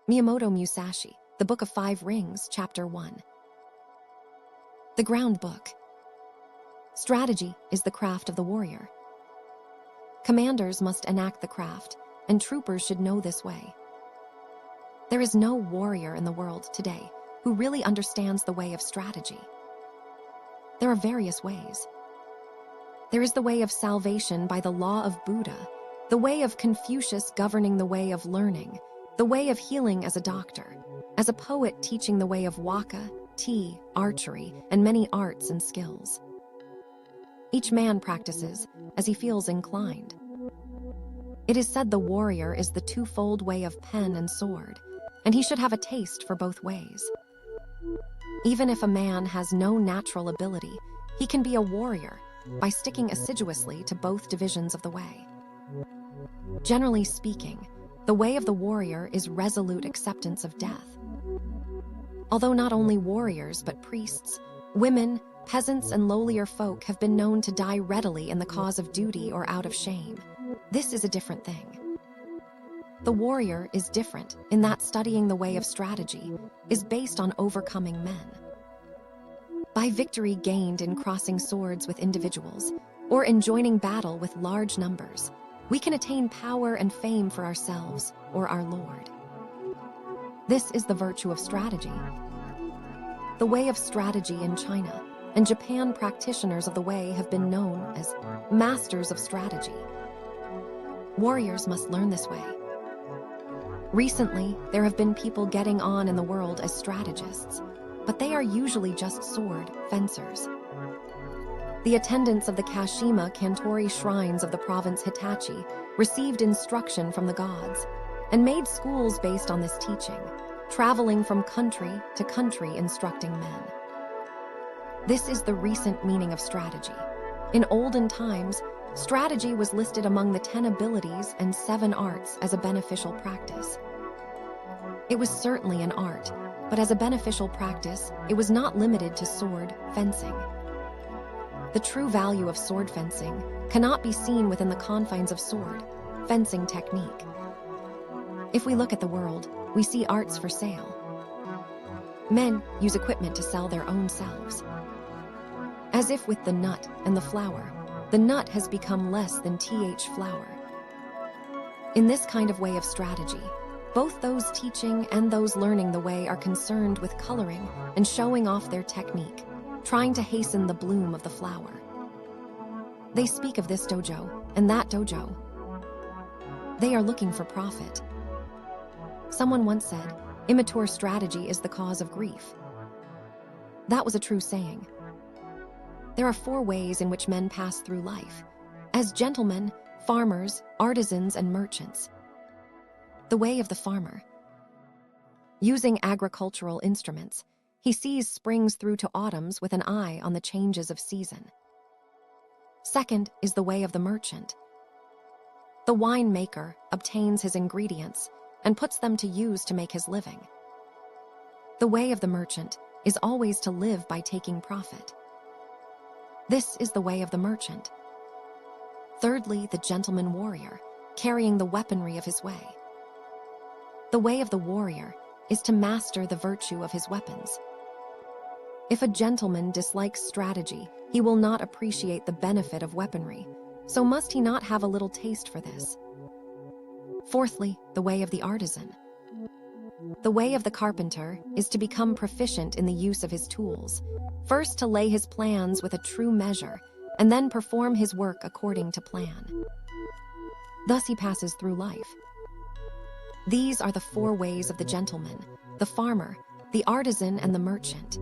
Miyamoto Musashi, The Book of Five Rings, Chapter 1. The Ground Book. Strategy is the craft of the warrior. Commanders must enact the craft, and troopers should know this way. There is no warrior in the world today who really understands the way of strategy. There are various ways. There is the way of salvation by the law of Buddha, the way of Confucius governing the way of learning, the way of healing as a doctor, as a poet teaching the way of waka, tea, archery, and many arts and skills. Each man practices as he feels inclined. It is said the warrior is the twofold way of pen and sword, and he should have a taste for both ways. Even if a man has no natural ability, he can be a warrior by sticking assiduously to both divisions of the way. Generally speaking, the way of the warrior is resolute acceptance of death. Although not only warriors but priests, women, peasants, and lowlier folk have been known to die readily in the cause of duty or out of shame. This is a different thing. The warrior is different in that studying the way of strategy is based on overcoming men. By victory gained in crossing swords with individuals or in joining battle with large numbers, we can attain power and fame for ourselves or our Lord. This is the virtue of strategy. The way of strategy in China and Japan practitioners of the way have been known as masters of strategy. Warriors must learn this way. Recently, there have been people getting on in the world as strategists, but they are usually just sword fencers. The attendants of the Kashima Kantori shrines of the province Hitachi received instruction from the gods and made schools based on this teaching, traveling from country to country instructing men. This is the recent meaning of strategy. In olden times, strategy was listed among the 10 abilities and 7 arts as a beneficial practice. It was certainly an art, but as a beneficial practice, it was not limited to sword fencing. The true value of sword fencing cannot be seen within the confines of sword fencing technique. If we look at the world, we see arts for sale. Men use equipment to sell their own selves. As if with the nut and the flower, the nut has become less than flower. In this kind of way of strategy, both those teaching and those learning the way are concerned with coloring and showing off their technique, trying to hasten the bloom of the flower. They speak of this dojo and that dojo. They are looking for profit. Someone once said, immature strategy is the cause of grief. That was a true saying. There are 4 ways in which men pass through life: as gentlemen, farmers, artisans, and merchants. The way of the farmer. Using agricultural instruments, he sees springs through to autumns with an eye on the changes of season. Second is the way of the merchant. The winemaker obtains his ingredients and puts them to use to make his living. The way of the merchant is always to live by taking profit. This is the way of the merchant. Thirdly, the gentleman warrior, carrying the weaponry of his way. The way of the warrior is to master the virtue of his weapons. If a gentleman dislikes strategy, he will not appreciate the benefit of weaponry, so must he not have a little taste for this? Fourthly, the way of the artisan. The way of the carpenter is to become proficient in the use of his tools, first to lay his plans with a true measure, and then perform his work according to plan. Thus he passes through life. These are the 4 ways of the gentleman, the farmer, the artisan, and the merchant.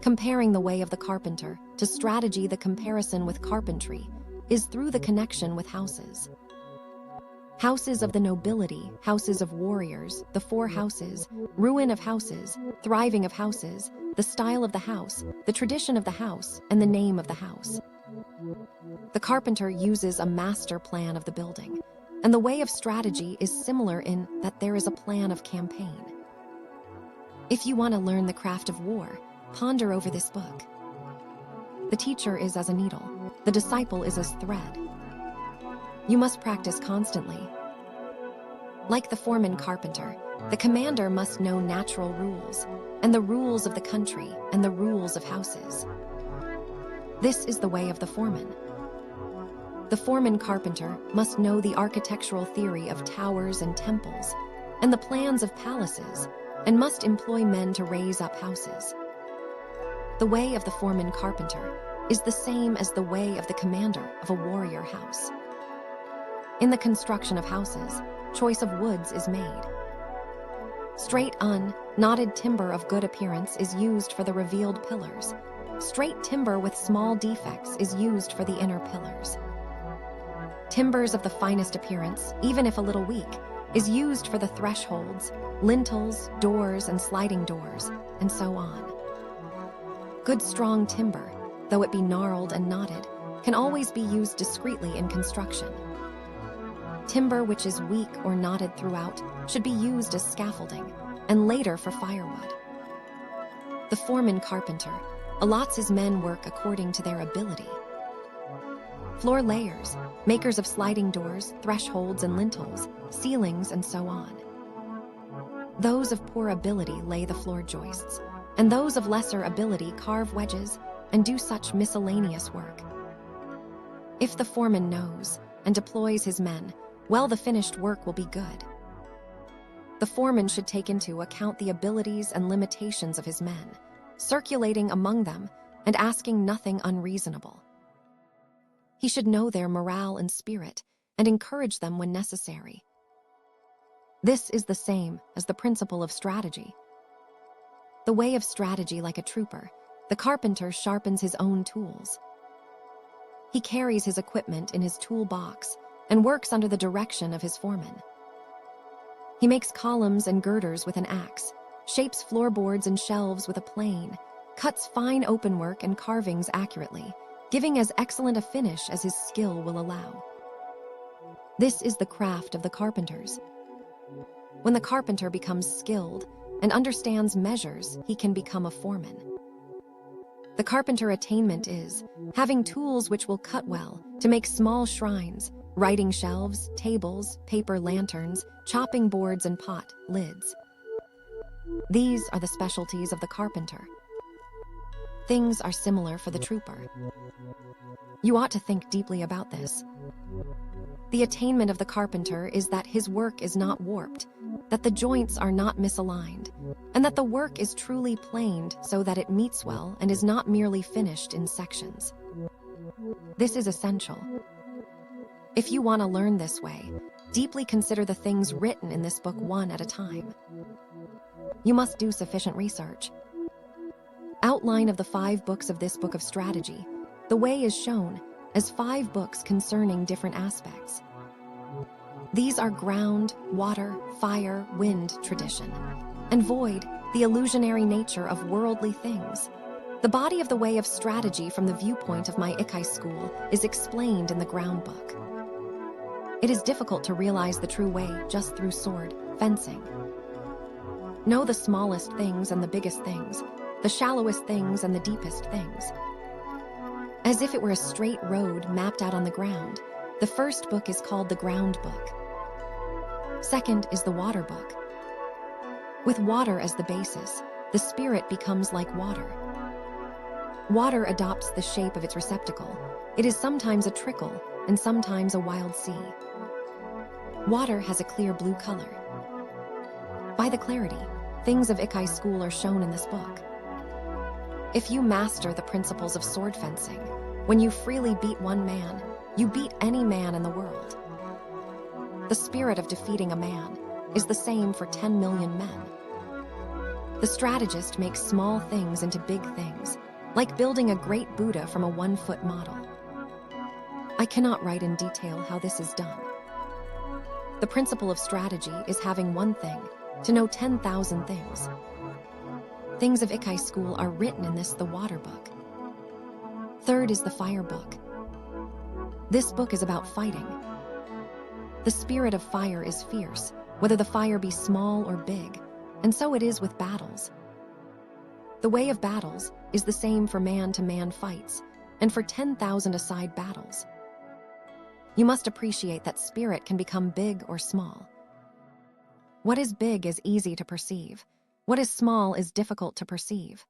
Comparing the way of the carpenter to strategy, the comparison with carpentry is through the connection with houses. Houses of the nobility, houses of warriors, the 4 houses, ruin of houses, thriving of houses, the style of the house, the tradition of the house, and the name of the house. The carpenter uses a master plan of the building, and the way of strategy is similar in that there is a plan of campaign. If you want to learn the craft of war, ponder over this book. The teacher is as a needle, the disciple is as thread. You must practice constantly. Like the foreman carpenter, The commander must know natural rules, and the rules of the country, and the rules of houses. This is the way of the foreman. The foreman carpenter must know the architectural theory of towers and temples, and the plans of palaces, and must employ men to raise up houses. The way of the foreman carpenter is the same as the way of the commander of a warrior house. In the construction of houses, choice of woods is made. Straight, knotted timber of good appearance is used for the revealed pillars. Straight timber with small defects is used for the inner pillars. Timbers of the finest appearance, even if a little weak, is used for the thresholds, lintels, doors, and sliding doors, and so on. Good strong timber, though it be gnarled and knotted, can always be used discreetly in construction. Timber which is weak or knotted throughout should be used as scaffolding, and later for firewood. The foreman carpenter allots his men work according to their ability. Floor layers, makers of sliding doors, thresholds and lintels, ceilings, and so on. Those of poor ability lay the floor joists, and those of lesser ability carve wedges and do such miscellaneous work. If the foreman knows and deploys his men, well, the finished work will be good. The foreman should take into account the abilities and limitations of his men, circulating among them and asking nothing unreasonable. He should know their morale and spirit and encourage them when necessary. This is the same as the principle of strategy. The way of strategy, like a trooper, the carpenter sharpens his own tools. He carries his equipment in his toolbox and works under the direction of his foreman. He makes columns and girders with an axe, shapes floorboards and shelves with a plane, cuts fine openwork and carvings accurately, giving as excellent a finish as his skill will allow. This is the craft of the carpenters. When the carpenter becomes skilled and understands measures, he can become a foreman. The carpenter attainment is having tools which will cut well to make small shrines, writing shelves, tables, paper lanterns, chopping boards and pot lids. These are the specialties of the carpenter. Things are similar for the trooper. You ought to think deeply about this. The attainment of the carpenter is that his work is not warped, that the joints are not misaligned, and that the work is truly planed so that it meets well and is not merely finished in sections. This is essential. If you want to learn this way, deeply consider the things written in this book one at a time. You must do sufficient research. Outline of the 5 books of this book of strategy. The way is shown as 5 books concerning different aspects. These are ground, water, fire, wind tradition, and void, the illusionary nature of worldly things. The body of the way of strategy from the viewpoint of my Ikai school is explained in the ground book. It is difficult to realize the true way just through sword, fencing. Know the smallest things and the biggest things, the shallowest things and the deepest things. As if it were a straight road mapped out on the ground, the first book is called the ground book. Second is the water book. With water as the basis, the spirit becomes like water. Water adopts the shape of its receptacle. It is sometimes a trickle and sometimes a wild sea. Water has a clear blue color. By the clarity, things of Ikai school are shown in this book. If you master the principles of sword fencing, when you freely beat one man, you beat any man in the world. The spirit of defeating a man is the same for 10 million men. The strategist makes small things into big things, like building a great Buddha from a 1-foot model. I cannot write in detail how this is done. The principle of strategy is having one thing, to know 10,000 things. Things of Ikai school are written in this, the water book. Third is the fire book. This book is about fighting. The spirit of fire is fierce, whether the fire be small or big, and so it is with battles. The way of battles is the same for man-to-man fights, and for 10,000 aside battles. You must appreciate that spirit can become big or small. What is big is easy to perceive. What is small is difficult to perceive.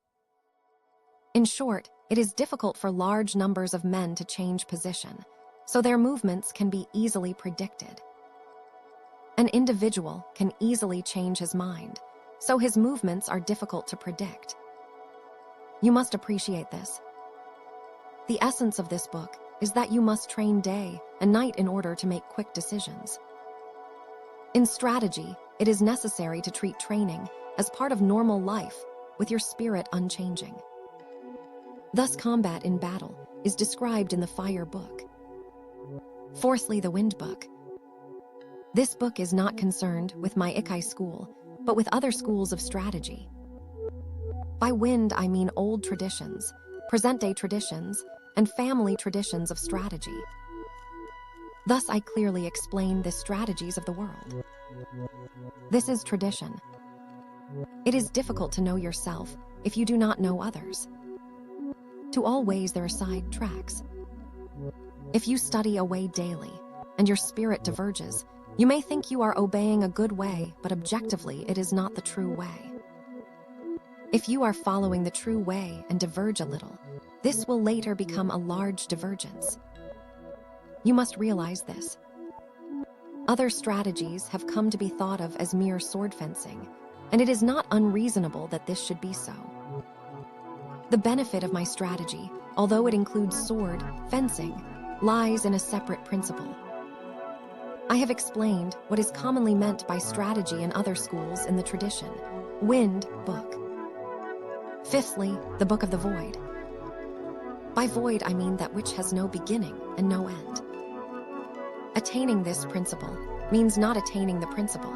In short, it is difficult for large numbers of men to change position, so their movements can be easily predicted. An individual can easily change his mind, so his movements are difficult to predict. You must appreciate this. The essence of this book is that you must train day and night in order to make quick decisions. In strategy, it is necessary to treat training as part of normal life with your spirit unchanging. Thus, combat in battle is described in the Fire Book. Fourthly, the Wind Book. This book is not concerned with my Ikai school, but with other schools of strategy. By wind, I mean old traditions, present-day traditions, and family traditions of strategy. Thus, I clearly explain the strategies of the world. This is tradition. It is difficult to know yourself if you do not know others. To all ways there are side tracks. If you study a way daily, and your spirit diverges, you may think you are obeying a good way, but objectively it is not the true way. If you are following the true way and diverge a little, this will later become a large divergence. You must realize this. Other strategies have come to be thought of as mere sword fencing, and it is not unreasonable that this should be so. The benefit of my strategy, although it includes sword fencing, lies in a separate principle. I have explained what is commonly meant by strategy in other schools in the tradition, Wind Book. Fifthly, the Book of the Void. By void, I mean that which has no beginning and no end. Attaining this principle means not attaining the principle.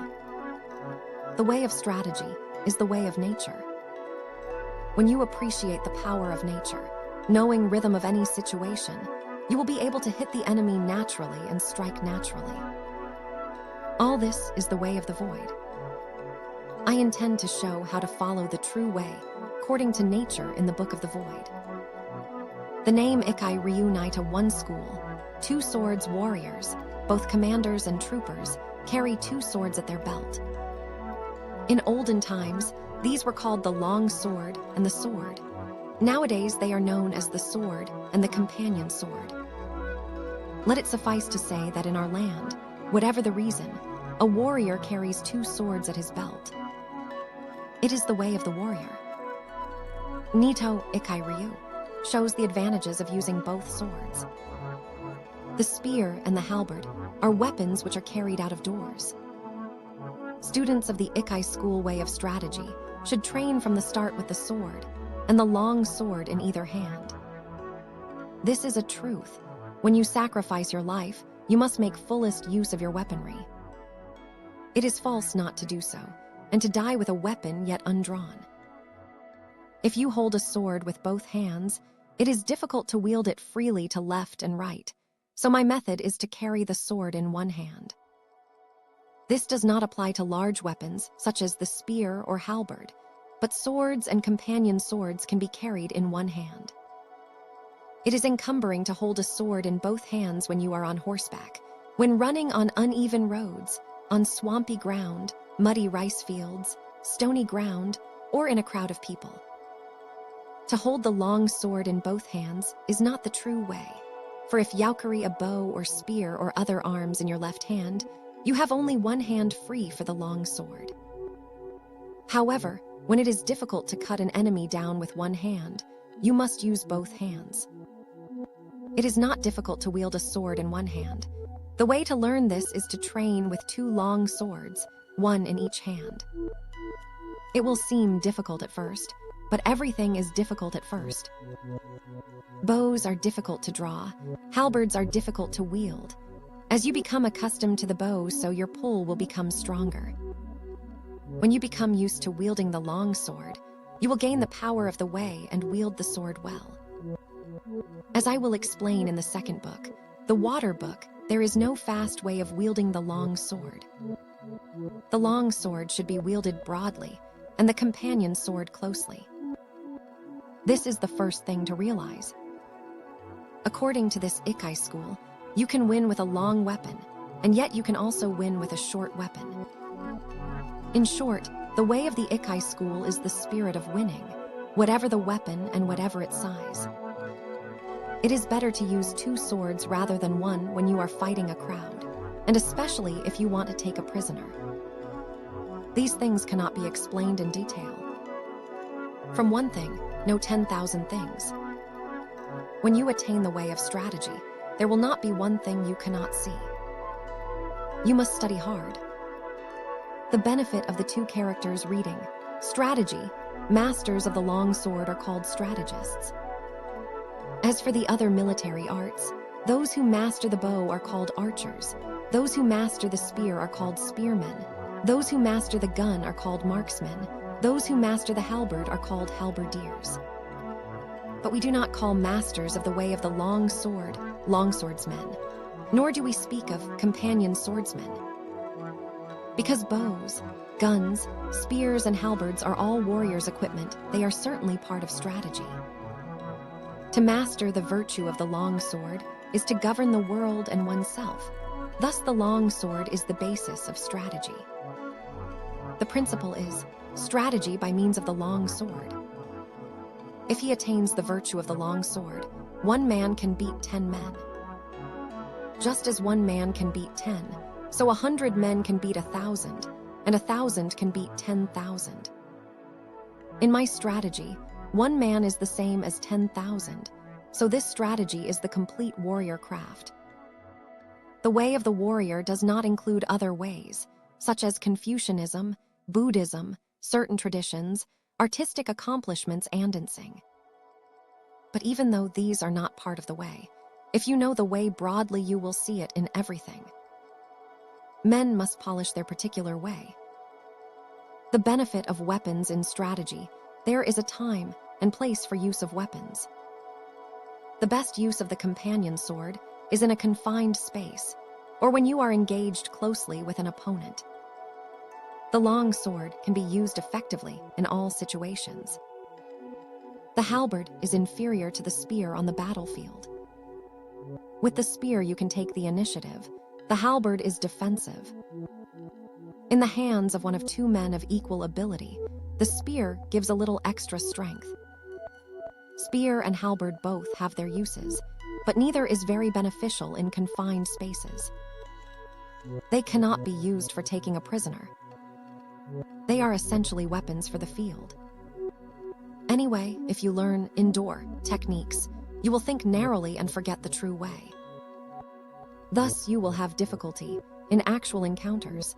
The way of strategy is the way of nature. When you appreciate the power of nature, knowing rhythm of any situation, you will be able to hit the enemy naturally and strike naturally. All this is the way of the void. I intend to show how to follow the true way according to nature in the Book of the Void. The name Ikai reunite a one school, two swords warriors, both commanders and troopers, carry two swords at their belt. In olden times, these were called the long sword and the sword. Nowadays, they are known as the sword and the companion sword. Let it suffice to say that in our land, whatever the reason, a warrior carries two swords at his belt. It is the way of the warrior. Nito Ikai Ryu shows the advantages of using both swords. The spear and the halberd are weapons which are carried out of doors. Students of the Ikai school way of strategy should train from the start with the sword and the long sword in either hand. This is a truth. When you sacrifice your life, you must make fullest use of your weaponry. It is false not to do so, and to die with a weapon yet undrawn. If you hold a sword with both hands, it is difficult to wield it freely to left and right, so my method is to carry the sword in one hand. This does not apply to large weapons, such as the spear or halberd, but swords and companion swords can be carried in one hand. It is encumbering to hold a sword in both hands when you are on horseback, when running on uneven roads, on swampy ground, muddy rice fields, stony ground, or in a crowd of people. To hold the long sword in both hands is not the true way, for if you carry a bow or spear or other arms in your left hand, you have only one hand free for the long sword. However, when it is difficult to cut an enemy down with one hand, you must use both hands. It is not difficult to wield a sword in one hand. The way to learn this is to train with two long swords, one in each hand. It will seem difficult at first, but everything is difficult at first. Bows are difficult to draw, halberds are difficult to wield. As you become accustomed to the bow, so your pull will become stronger. When you become used to wielding the long sword, you will gain the power of the way and wield the sword well. As I will explain in the second book, the Water Book, there is no fast way of wielding the long sword. The long sword should be wielded broadly, and the companion sword closely. This is the first thing to realize. According to this Ikai school, you can win with a long weapon, and yet you can also win with a short weapon. In short, the way of the Ikai school is the spirit of winning, whatever the weapon and whatever its size. It is better to use 2 swords rather than 1 when you are fighting a crowd, and especially if you want to take a prisoner. These things cannot be explained in detail. From one thing, know 10,000 things. When you attain the way of strategy, there will not be one thing you cannot see. You must study hard. The benefit of the 2 characters reading strategy, masters of the long sword are called strategists. As for the other military arts, those who master the bow are called archers, those who master the spear are called spearmen, those who master the gun are called marksmen, those who master the halberd are called halberdiers. But we do not call masters of the way of the long sword longswordsmen, nor do we speak of companion swordsmen. Because bows, guns, spears, and halberds are all warriors' equipment, they are certainly part of strategy. To master the virtue of the long sword is to govern the world and oneself. Thus, the long sword is the basis of strategy. The principle is strategy by means of the long sword. If he attains the virtue of the long sword, 1 man can beat 10 men. Just as 1 man can beat 10, so 100 men can beat 1,000, and 1,000 can beat 10,000. In my strategy, 1 man is the same as 10,000, so this strategy is the complete warrior craft. The way of the warrior does not include other ways, such as Confucianism, Buddhism, certain traditions, artistic accomplishments, and dancing. But even though these are not part of the way, if you know the way broadly, you will see it in everything. Men must polish their particular way. The benefit of weapons in strategy, there is a time and place for use of weapons. The best use of the companion sword is in a confined space, or when you are engaged closely with an opponent. The long sword can be used effectively in all situations. The halberd is inferior to the spear on the battlefield. With the spear, you can take the initiative. The halberd is defensive. In the hands of one of 2 men of equal ability, the spear gives a little extra strength. Spear and halberd both have their uses, but neither is very beneficial in confined spaces. They cannot be used for taking a prisoner. They are essentially weapons for the field. Anyway, if you learn indoor techniques, you will think narrowly and forget the true way. Thus, you will have difficulty in actual encounters.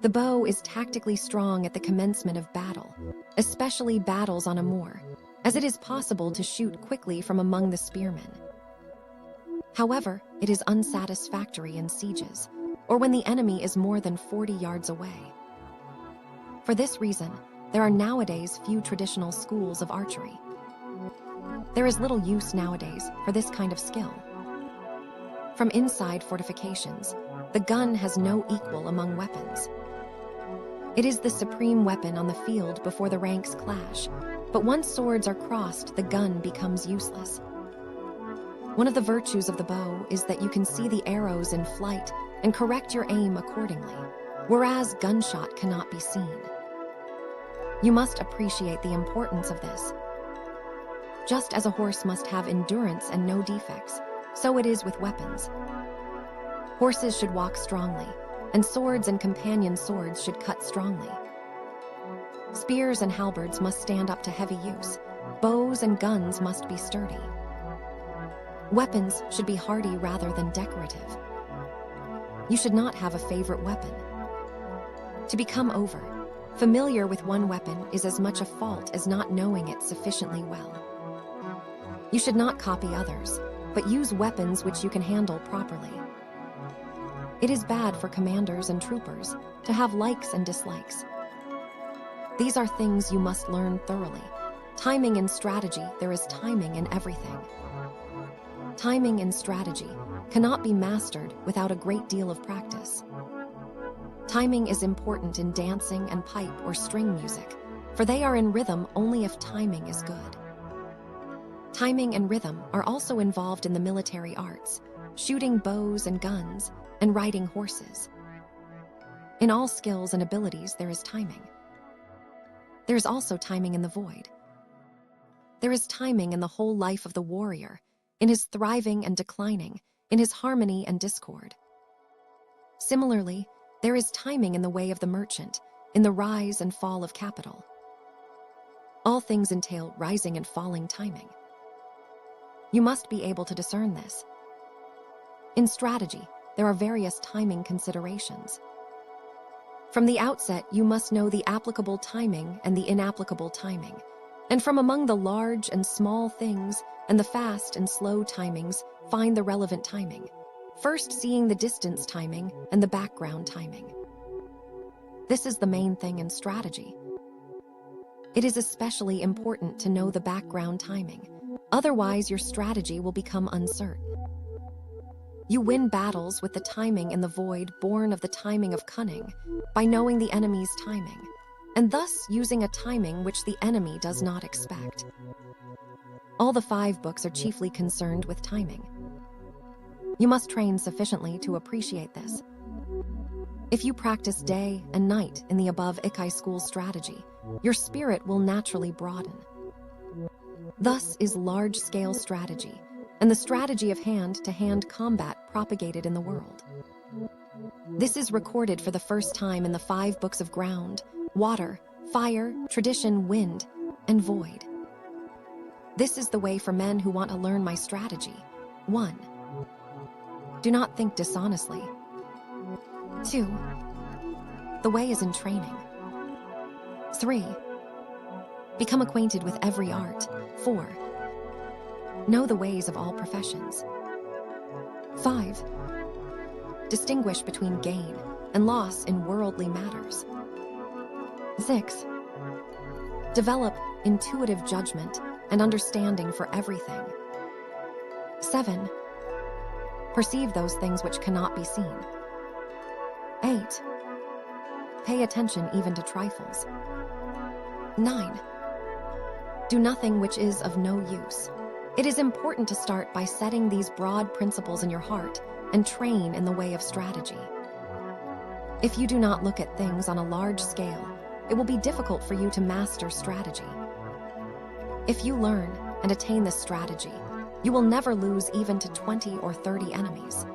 The bow is tactically strong at the commencement of battle, especially battles on a moor, as it is possible to shoot quickly from among the spearmen. However, it is unsatisfactory in sieges, or when the enemy is more than 40 yards away. For this reason, there are nowadays few traditional schools of archery. There is little use nowadays for this kind of skill. From inside fortifications, the gun has no equal among weapons. It is the supreme weapon on the field before the ranks clash, but once swords are crossed, the gun becomes useless. One of the virtues of the bow is that you can see the arrows in flight and correct your aim accordingly, whereas gunshot cannot be seen. You must appreciate the importance of this. Just as a horse must have endurance and no defects, so it is with weapons. Horses should walk strongly, and swords and companion swords should cut strongly. Spears and halberds must stand up to heavy use. Bows and guns must be sturdy. Weapons should be hardy rather than decorative. You should not have a favorite weapon. To become familiar with one weapon is as much a fault as not knowing it sufficiently well. You should not copy others, but use weapons which you can handle properly. It is bad for commanders and troopers to have likes and dislikes. These are things you must learn thoroughly. Timing in strategy, there is timing in everything. Timing in strategy cannot be mastered without a great deal of practice. Timing is important in dancing and pipe or string music, for they are in rhythm only if timing is good. Timing and rhythm are also involved in the military arts, shooting bows and guns, and riding horses. In all skills and abilities, there is timing. There is also timing in the void. There is timing in the whole life of the warrior, in his thriving and declining, in his harmony and discord. Similarly, there is timing in the way of the merchant, in the rise and fall of capital. All things entail rising and falling timing. You must be able to discern this. In strategy, there are various timing considerations. From the outset, you must know the applicable timing and the inapplicable timing, and from among the large and small things and the fast and slow timings, find the relevant timing, first seeing the distance timing and the background timing. This is the main thing in strategy. It is especially important to know the background timing, otherwise your strategy will become uncertain. You win battles with the timing in the void born of the timing of cunning, by knowing the enemy's timing, and thus using a timing which the enemy does not expect. All the 5 books are chiefly concerned with timing. You must train sufficiently to appreciate this. If you practice day and night in the above Ikai school strategy, your spirit will naturally broaden. Thus is large-scale strategy, and the strategy of hand-to-hand combat propagated in the world. This is recorded for the first time in the 5 books of ground, water, fire, tradition, wind, and void. This is the way for men who want to learn my strategy. 1. Do not think dishonestly. 2. The way is in training. 3. Become acquainted with every art. 4. Know the ways of all professions. 5. Distinguish between gain and loss in worldly matters. 6. Develop intuitive judgment and understanding for everything. 7. Perceive those things which cannot be seen. 8. Pay attention even to trifles. 9. Do nothing which is of no use. It is important to start by setting these broad principles in your heart and train in the way of strategy. If you do not look at things on a large scale, it will be difficult for you to master strategy. If you learn and attain this strategy, you will never lose even to 20 or 30 enemies.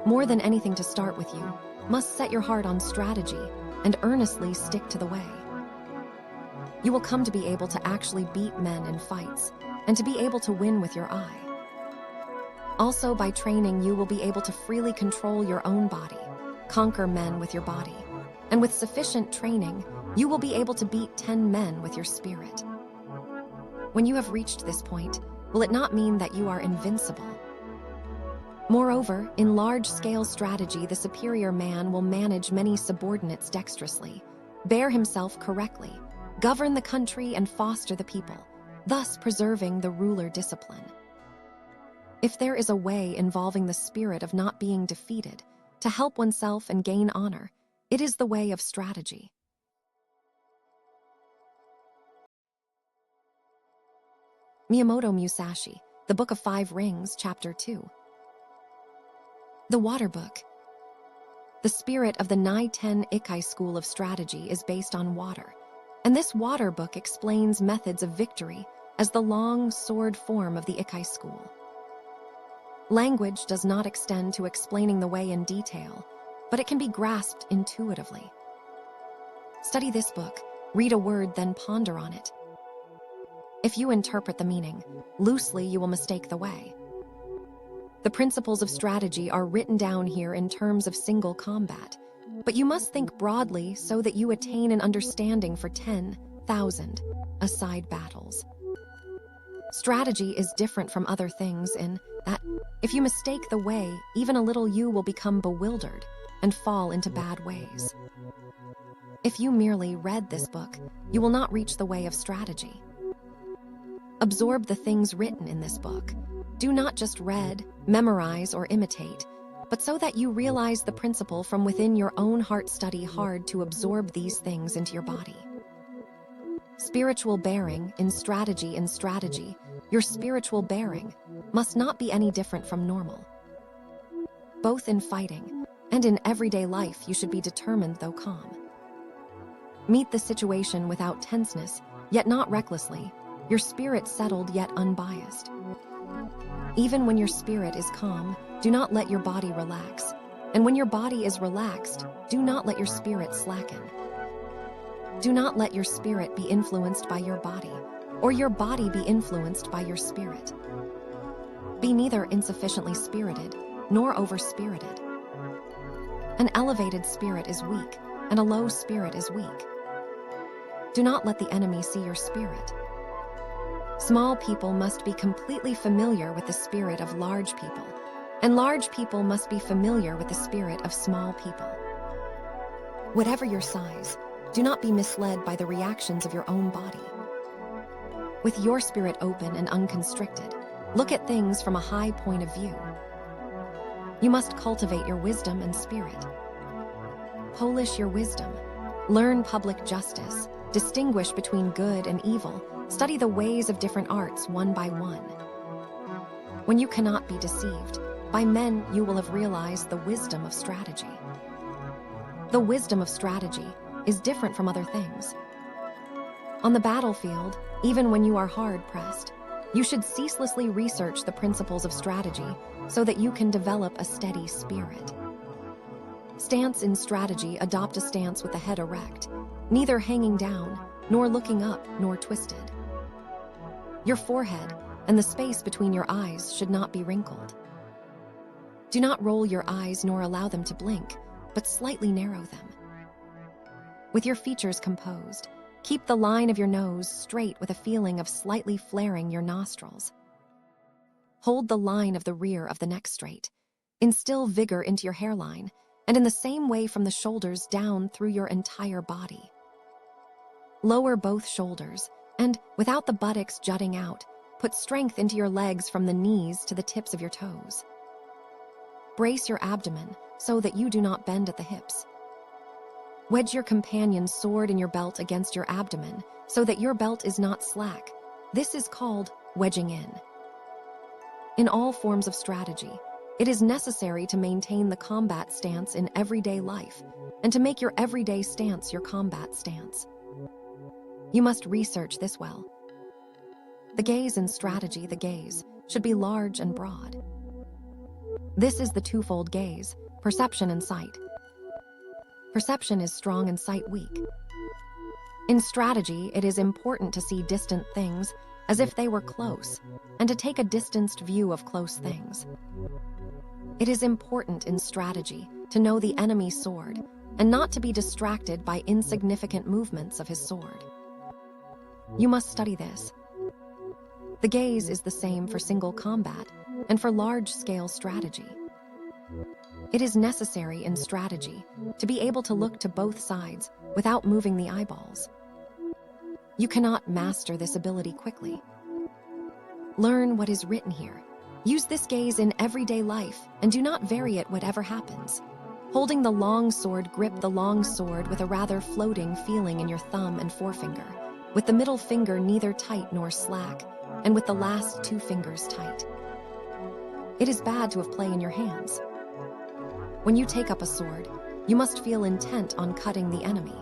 More than anything, to start with, you must set your heart on strategy and earnestly stick to the way. You will come to be able to actually beat men in fights and to be able to win with your eye. Also, by training, you will be able to freely control your own body, conquer men with your body, and with sufficient training, you will be able to beat 10 men with your spirit. When you have reached this point, will it not mean that you are invincible? Moreover, in large-scale strategy, the superior man will manage many subordinates dexterously, bear himself correctly, govern the country and foster the people, thus preserving the ruler discipline. If there is a way involving the spirit of not being defeated, to help oneself and gain honor, it is the way of strategy. Miyamoto Musashi, The Book of 5 Rings, Chapter 2. The Water Book. The spirit of the Nai-Ten Ikai school of strategy is based on water, and this water book explains methods of victory as the long sword form of the Ikai school. Language does not extend to explaining the way in detail, but it can be grasped intuitively. Study this book, read a word, then ponder on it. If you interpret the meaning loosely, you will mistake the way. The principles of strategy are written down here in terms of single combat, but you must think broadly so that you attain an understanding for 10,000 aside battles. Strategy is different from other things in that if you mistake the way, even a little, you will become bewildered and fall into bad ways. If you merely read this book, you will not reach the way of strategy. Absorb the things written in this book. Do not just read, memorize, or imitate, but so that you realize the principle from within your own heart. Study hard to absorb these things into your body. Spiritual bearing in strategy. In strategy, your spiritual bearing must not be any different from normal. Both in fighting and in everyday life, you should be determined though calm. Meet the situation without tenseness, yet not recklessly, your spirit settled yet unbiased. Even when your spirit is calm, do not let your body relax. And when your body is relaxed, do not let your spirit slacken. Do not let your spirit be influenced by your body, or your body be influenced by your spirit. Be neither insufficiently spirited nor over-spirited. An elevated spirit is weak, and a low spirit is weak. Do not let the enemy see your spirit. Small people must be completely familiar with the spirit of large people, and large people must be familiar with the spirit of small people. Whatever your size, do not be misled by the reactions of your own body. With your spirit open and unconstricted, look at things from a high point of view. You must cultivate your wisdom and spirit. Polish your wisdom. Learn public justice. Distinguish between good and evil. Study the ways of different arts one by one. When you cannot be deceived, by men you will have realized the wisdom of strategy. The wisdom of strategy is different from other things. On the battlefield, even when you are hard-pressed, you should ceaselessly research the principles of strategy so that you can develop a steady spirit. Stance in strategy: adopt a stance with the head erect, neither hanging down, nor looking up, nor twisted. Your forehead and the space between your eyes should not be wrinkled. Do not roll your eyes nor allow them to blink, but slightly narrow them. With your features composed, keep the line of your nose straight with a feeling of slightly flaring your nostrils. Hold the line of the rear of the neck straight. Instill vigor into your hairline, and in the same way from the shoulders down through your entire body. Lower both shoulders, and, without the buttocks jutting out, put strength into your legs from the knees to the tips of your toes. Brace your abdomen so that you do not bend at the hips. Wedge your companion's sword in your belt against your abdomen so that your belt is not slack. This is called wedging in. In all forms of strategy, it is necessary to maintain the combat stance in everyday life and to make your everyday stance your combat stance. You must research this well. The gaze in strategy: the gaze should be large and broad. This is the twofold gaze: perception and sight. Perception is strong and sight weak. In strategy, it is important to see distant things as if they were close, and to take a distanced view of close things. It is important in strategy to know the enemy's sword, and not to be distracted by insignificant movements of his sword. You must study this. The gaze is the same for single combat and for large-scale strategy. It is necessary in strategy to be able to look to both sides without moving the eyeballs. You cannot master this ability quickly. Learn what is written here. Use this gaze in everyday life and do not vary it whatever happens. Holding the long sword, grip the long sword with a rather floating feeling in your thumb and forefinger, with the middle finger neither tight nor slack, and with the last two fingers tight. It is bad to have play in your hands. When you take up a sword, you must feel intent on cutting the enemy.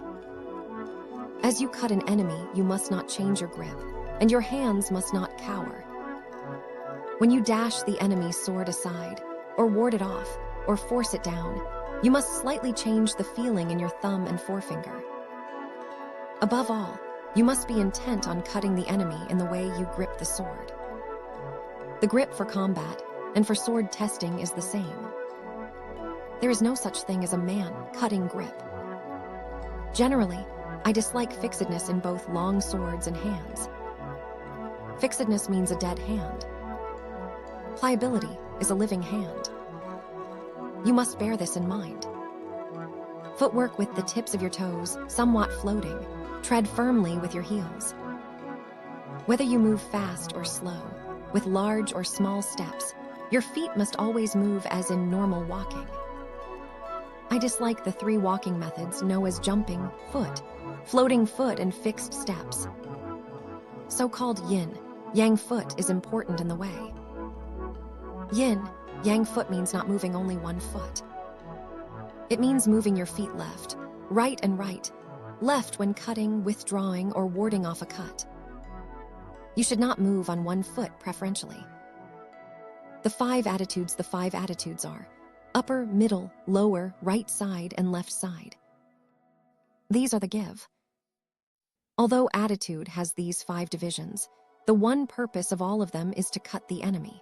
As you cut an enemy, you must not change your grip, and your hands must not cower. When you dash the enemy's sword aside, or ward it off, or force it down, you must slightly change the feeling in your thumb and forefinger. Above all, you must be intent on cutting the enemy in the way you grip the sword. The grip for combat and for sword testing is the same. There is no such thing as a man-cutting grip. Generally, I dislike fixedness in both long swords and hands. Fixedness means a dead hand. Pliability is a living hand. You must bear this in mind. Footwork with the tips of your toes somewhat floating. Tread firmly with your heels. Whether you move fast or slow, with large or small steps, your feet must always move as in normal walking. I dislike the three walking methods known as jumping foot, floating foot, and fixed steps. So-called yin, yang foot is important in the way. Yin Yang foot means not moving only one foot. It means moving your feet left, right, and right, left when cutting, withdrawing, or warding off a cut. You should not move on one foot preferentially. The five attitudes are upper, middle, lower, right side, and left side. These are the give. Although attitude has these 5 divisions, the one purpose of all of them is to cut the enemy.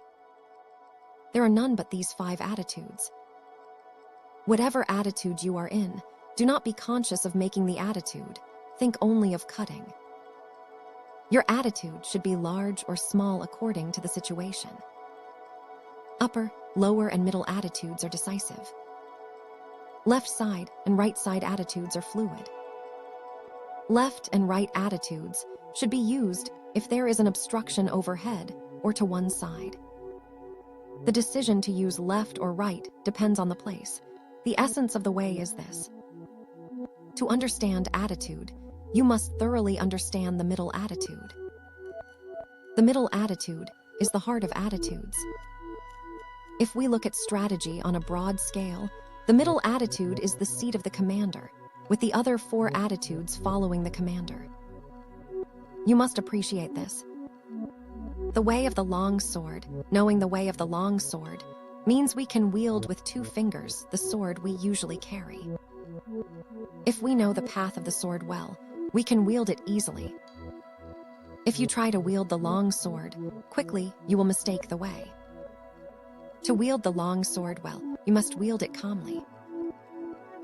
There are none but these 5 attitudes. Whatever attitude you are in, do not be conscious of making the attitude. Think only of cutting. Your attitude should be large or small according to the situation. Upper, lower, and middle attitudes are decisive. Left side and right side attitudes are fluid. Left and right attitudes should be used if there is an obstruction overhead or to one side. The decision to use left or right depends on the place. The essence of the way is this. To understand attitude, you must thoroughly understand the middle attitude. The middle attitude is the heart of attitudes. If we look at strategy on a broad scale, the middle attitude is the seat of the commander, with the other 4 attitudes following the commander. You must appreciate this. The way of the long sword, knowing the way of the long sword, means we can wield with 2 fingers the sword we usually carry. If we know the path of the sword well, we can wield it easily. If you try to wield the long sword quickly, you will mistake the way. To wield the long sword well, you must wield it calmly.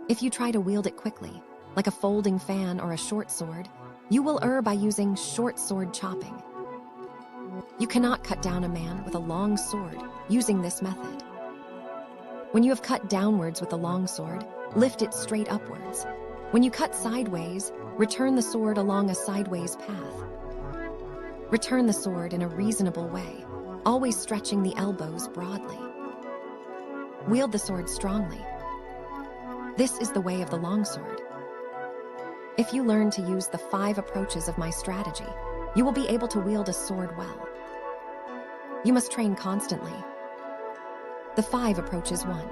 If you try to wield it quickly, like a folding fan or a short sword, you will err by using short sword chopping. You cannot cut down a man with a long sword using this method. When you have cut downwards with the long sword, lift it straight upwards. When you cut sideways, return the sword along a sideways path. Return the sword in a reasonable way, always stretching the elbows broadly. Wield the sword strongly. This is the way of the longsword. If you learn to use the 5 approaches of my strategy, you will be able to wield a sword well. You must train constantly. The 5 approaches 1.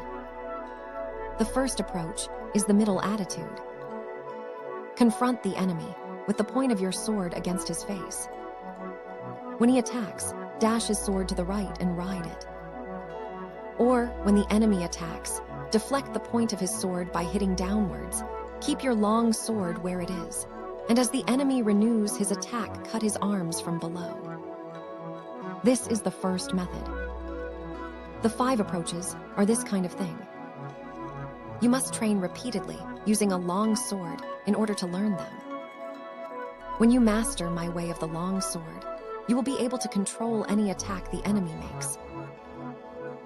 The first approach is the middle attitude. Confront the enemy with the point of your sword against his face. When he attacks, dash his sword to the right and ride it. Or, when the enemy attacks, deflect the point of his sword by hitting downwards. Keep your long sword where it is, and as the enemy renews his attack, cut his arms from below. This is the first method. The 5 approaches are this kind of thing. You must train repeatedly using a long sword in order to learn them. When you master my way of the long sword, you will be able to control any attack the enemy makes.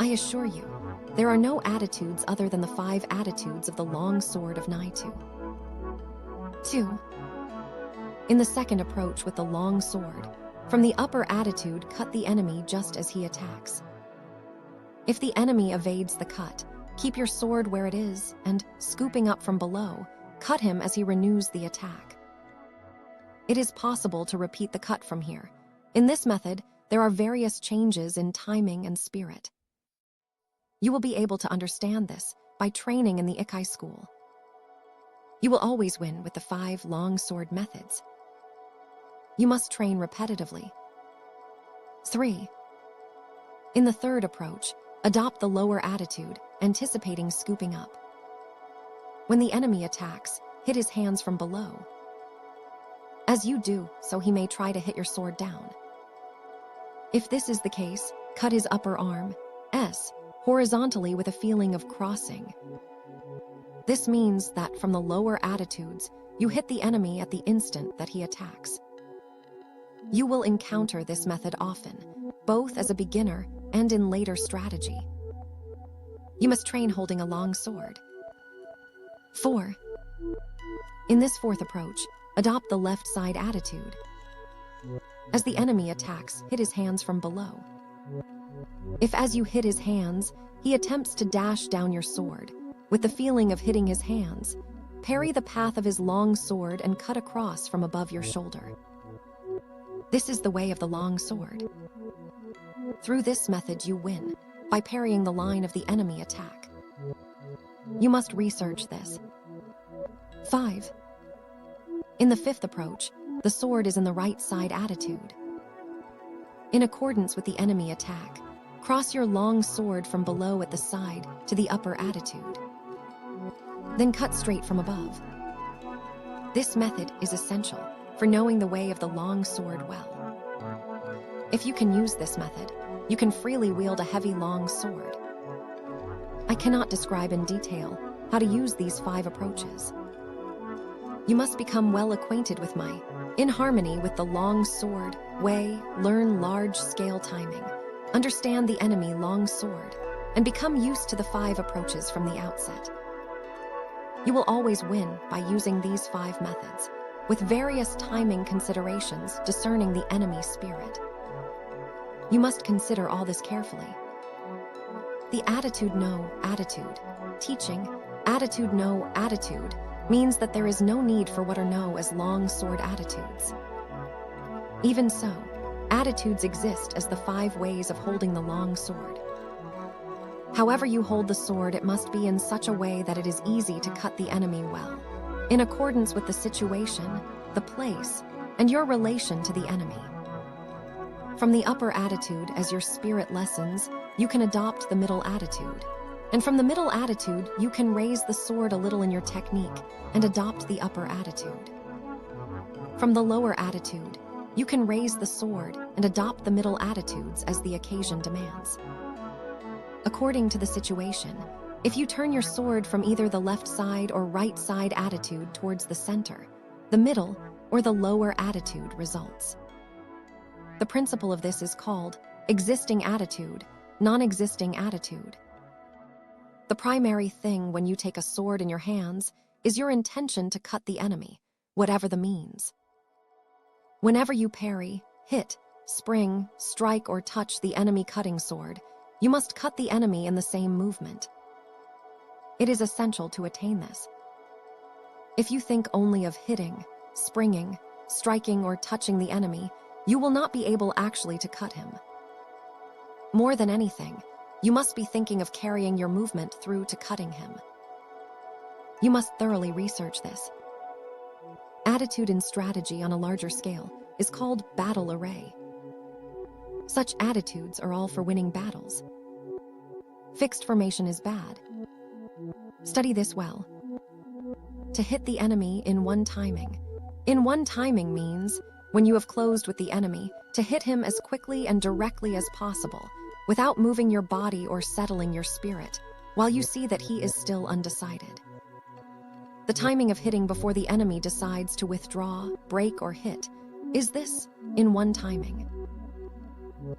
I assure you, there are no attitudes other than the 5 attitudes of the long sword of Naitu. 2. In the second approach with the long sword, from the upper attitude, cut the enemy just as he attacks. If the enemy evades the cut, keep your sword where it is and, scooping up from below, cut him as he renews the attack. It is possible to repeat the cut from here. In this method, there are various changes in timing and spirit. You will be able to understand this by training in the Ikai school. You will always win with the 5 long sword methods. You must train repetitively. 3. In the third approach, adopt the lower attitude, anticipating scooping up. When the enemy attacks, hit his hands from below. As you do, so he may try to hit your sword down. If this is the case, cut his upper arm, horizontally with a feeling of crossing. This means that from the lower attitudes, you hit the enemy at the instant that he attacks. You will encounter this method often, both as a beginner and in later strategy. You must train holding a long sword. 4. In this fourth approach, adopt the left side attitude. As the enemy attacks, hit his hands from below. If as you hit his hands, he attempts to dash down your sword, with the feeling of hitting his hands, parry the path of his long sword and cut across from above your shoulder. This is the way of the long sword. Through this method you win, by parrying the line of the enemy attack. You must research this. 5. In the fifth approach, the sword is in the right side attitude. In accordance with the enemy attack, cross your long sword from below at the side to the upper attitude. Then cut straight from above. This method is essential for knowing the way of the long sword well. If you can use this method, you can freely wield a heavy long sword. I cannot describe in detail how to use these 5 approaches. You must become well acquainted with my in harmony with the long sword way, learn large-scale timing, understand the enemy long sword, and become used to the 5 approaches from the outset. You will always win by using these 5 methods, with various timing considerations discerning the enemy spirit. You must consider all this carefully. The attitude no attitude, teaching attitude no attitude, means that there is no need for what are known as long sword attitudes. Even so, attitudes exist as the 5 ways of holding the long sword. However you hold the sword, it must be in such a way that it is easy to cut the enemy well, in accordance with the situation, the place, and your relation to the enemy. From the upper attitude, as your spirit lessens, you can adopt the middle attitude. And from the middle attitude, you can raise the sword a little in your technique and adopt the upper attitude. From the lower attitude, you can raise the sword and adopt the middle attitudes as the occasion demands. According to the situation, if you turn your sword from either the left side or right side attitude towards the center, the middle or the lower attitude results. The principle of this is called existing attitude, non-existing attitude. The primary thing when you take a sword in your hands is your intention to cut the enemy, whatever the means. Whenever you parry, hit, spring, strike, or touch the enemy cutting sword, you must cut the enemy in the same movement. It is essential to attain this. If you think only of hitting, springing, striking, or touching the enemy, you will not be able actually to cut him. More than anything, you must be thinking of carrying your movement through to cutting him. You must thoroughly research this. Attitude and strategy on a larger scale is called battle array. Such attitudes are all for winning battles. Fixed formation is bad. Study this well. To hit the enemy in one timing. In one timing means, when you have closed with the enemy, to hit him as quickly and directly as possible, without moving your body or settling your spirit, while you see that he is still undecided. The timing of hitting before the enemy decides to withdraw, break, or hit is this in one timing.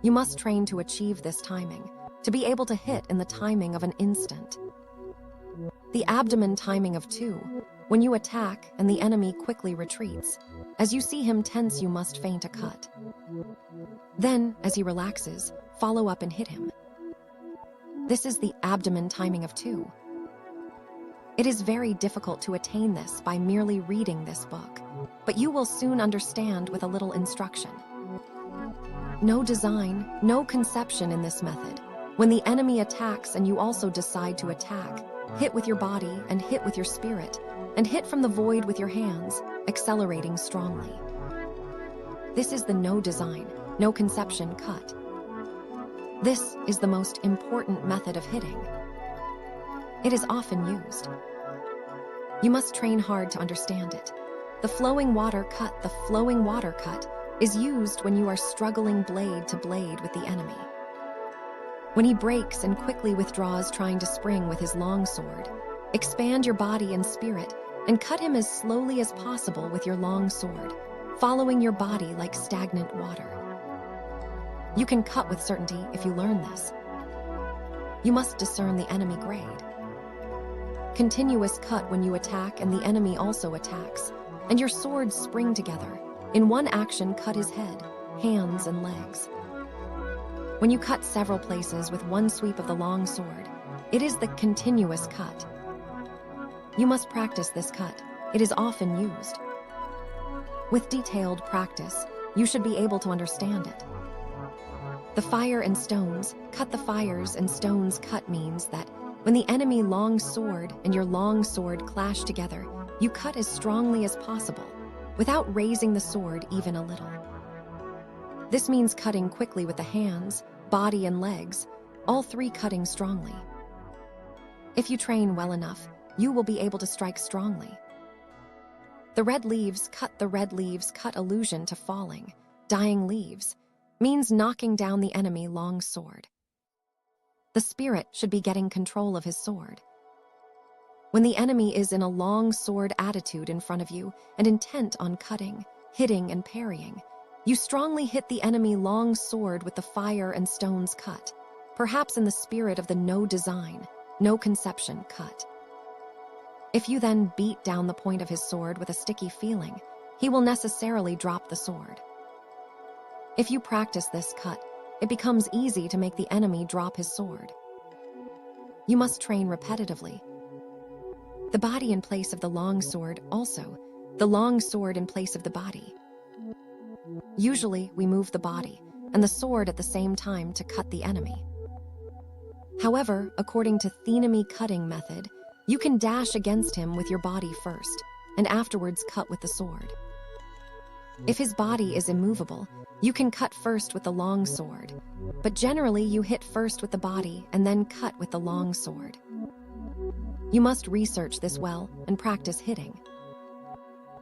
You must train to achieve this timing, to be able to hit in the timing of an instant. The abdomen timing of 2, when you attack and the enemy quickly retreats. As you see him tense, you must feint a cut. Then, as he relaxes, follow up and hit him. This is the abdomen timing of 2. It is very difficult to attain this by merely reading this book, but you will soon understand with a little instruction. No design, no conception in this method. When the enemy attacks and you also decide to attack, hit with your body and hit with your spirit, and hit from the void with your hands, accelerating strongly. This is the no design, no conception cut. This is the most important method of hitting. It is often used. You must train hard to understand it. The flowing water cut, is used when you are struggling blade to blade with the enemy. When he breaks and quickly withdraws trying to spring with his long sword, expand your body and spirit and cut him as slowly as possible with your long sword, following your body like stagnant water. You can cut with certainty if you learn this. You must discern the enemy grade. Continuous cut when you attack and the enemy also attacks, and your swords spring together. In one action, cut his head, hands, and legs. When you cut several places with one sweep of the long sword, it is the continuous cut. You must practice this cut. It is often used. With detailed practice, you should be able to understand it. The fire and stones, cut the fires and stones cut means that when the enemy long sword and your long sword clash together, you cut as strongly as possible, without raising the sword even a little. This means cutting quickly with the hands, body, and legs, all three cutting strongly. If you train well enough, you will be able to strike strongly. The red leaves cut allusion to falling, dying leaves, means knocking down the enemy long sword. The spirit should be getting control of his sword. When the enemy is in a long sword attitude in front of you and intent on cutting, hitting, and parrying, you strongly hit the enemy long sword with the fire and stones cut, perhaps in the spirit of the no design, no conception cut. If you then beat down the point of his sword with a sticky feeling, he will necessarily drop the sword. If you practice this cut, it becomes easy to make the enemy drop his sword. You must train repetitively. The body in place of the long sword also, the long sword in place of the body. Usually, we move the body and the sword at the same time to cut the enemy. However, according to the enemy cutting method, you can dash against him with your body first, and afterwards cut with the sword. If his body is immovable, you can cut first with the long sword, but generally you hit first with the body and then cut with the long sword. You must research this well and practice hitting.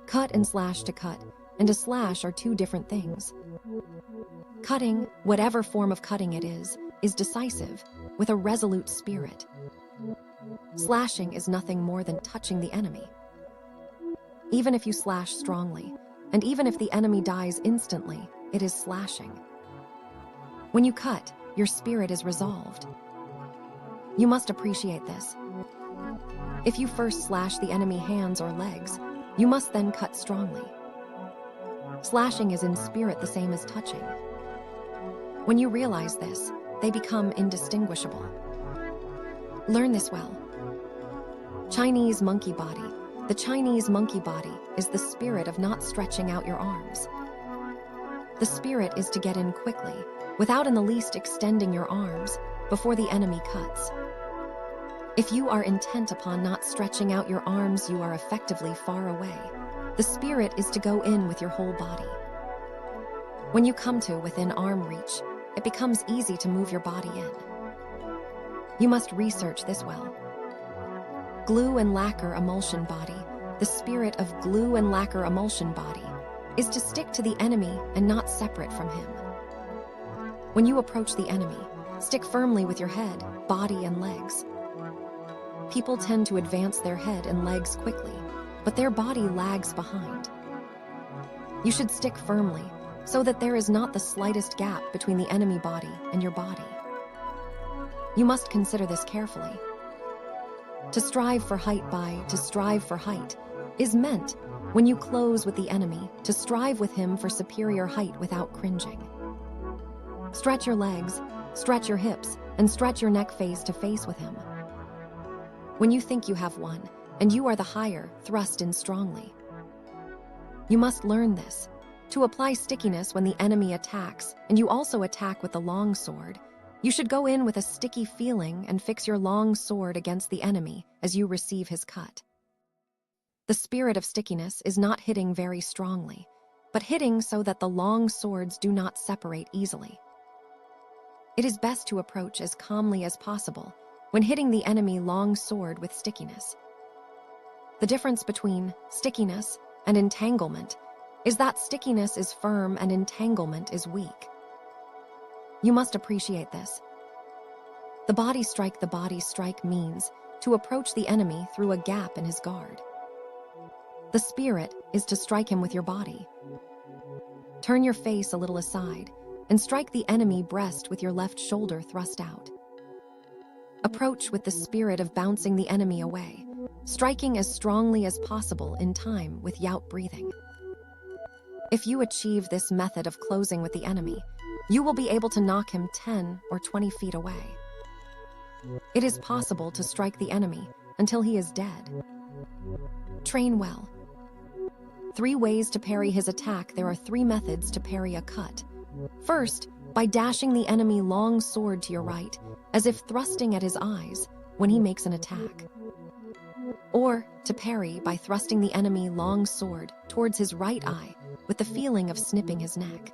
Cut and slash to cut and to slash are two different things. Cutting, whatever form of cutting it is decisive, with a resolute spirit. Slashing is nothing more than touching the enemy. Even if you slash strongly, and even if the enemy dies instantly, it is slashing. When you cut, your spirit is resolved. You must appreciate this. If you first slash the enemy hands or legs, you must then cut strongly. Slashing is in spirit the same as touching. When you realize this, they become indistinguishable. Learn this well. Chinese monkey body. The Chinese monkey body is the spirit of not stretching out your arms. The spirit is to get in quickly, without in the least extending your arms, before the enemy cuts. If you are intent upon not stretching out your arms, you are effectively far away. The spirit is to go in with your whole body. When you come to within arm reach, it becomes easy to move your body in. You must research this well. Glue and lacquer emulsion body. The spirit of glue and lacquer emulsion body is to stick to the enemy and not separate from him. When you approach the enemy, stick firmly with your head, body, and legs. People tend to advance their head and legs quickly, but their body lags behind. You should stick firmly so that there is not the slightest gap between the enemy body and your body. You must consider this carefully. To strive for height is meant when you close with the enemy to strive with him for superior height without cringing. Stretch your legs, stretch your hips, and stretch your neck face to face with him. When you think you have won, and you are the higher, thrust in strongly. You must learn this. To apply stickiness when the enemy attacks, and you also attack with the long sword, you should go in with a sticky feeling and fix your long sword against the enemy as you receive his cut. The spirit of stickiness is not hitting very strongly, but hitting so that the long swords do not separate easily. It is best to approach as calmly as possible when hitting the enemy long sword with stickiness. The difference between stickiness and entanglement is that stickiness is firm and entanglement is weak. You must appreciate this. The body strike means to approach the enemy through a gap in his guard. The spirit is to strike him with your body. Turn your face a little aside and strike the enemy breast with your left shoulder thrust out. Approach with the spirit of bouncing the enemy away, striking as strongly as possible in time with yaut breathing. If you achieve this method of closing with the enemy, you will be able to knock him 10 or 20 feet away. It is possible to strike the enemy until he is dead. Train well. 3 ways to parry his attack. There are 3 methods to parry a cut. First, by dashing the enemy long sword to your right, as if thrusting at his eyes when he makes an attack. Or to parry by thrusting the enemy long sword towards his right eye with the feeling of snipping his neck.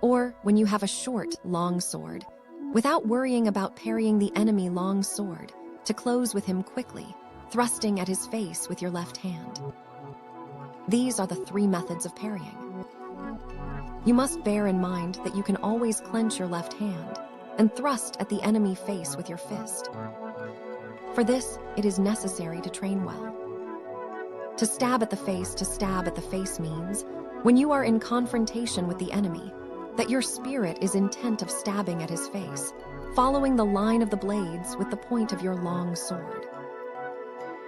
Or when you have a short, long sword, without worrying about parrying the enemy long sword, to close with him quickly, thrusting at his face with your left hand. These are the 3 methods of parrying. You must bear in mind that you can always clench your left hand and thrust at the enemy face with your fist. For this, it is necessary to train well. To stab at the face means, when you are in confrontation with the enemy, that your spirit is intent of stabbing at his face, following the line of the blades with the point of your long sword.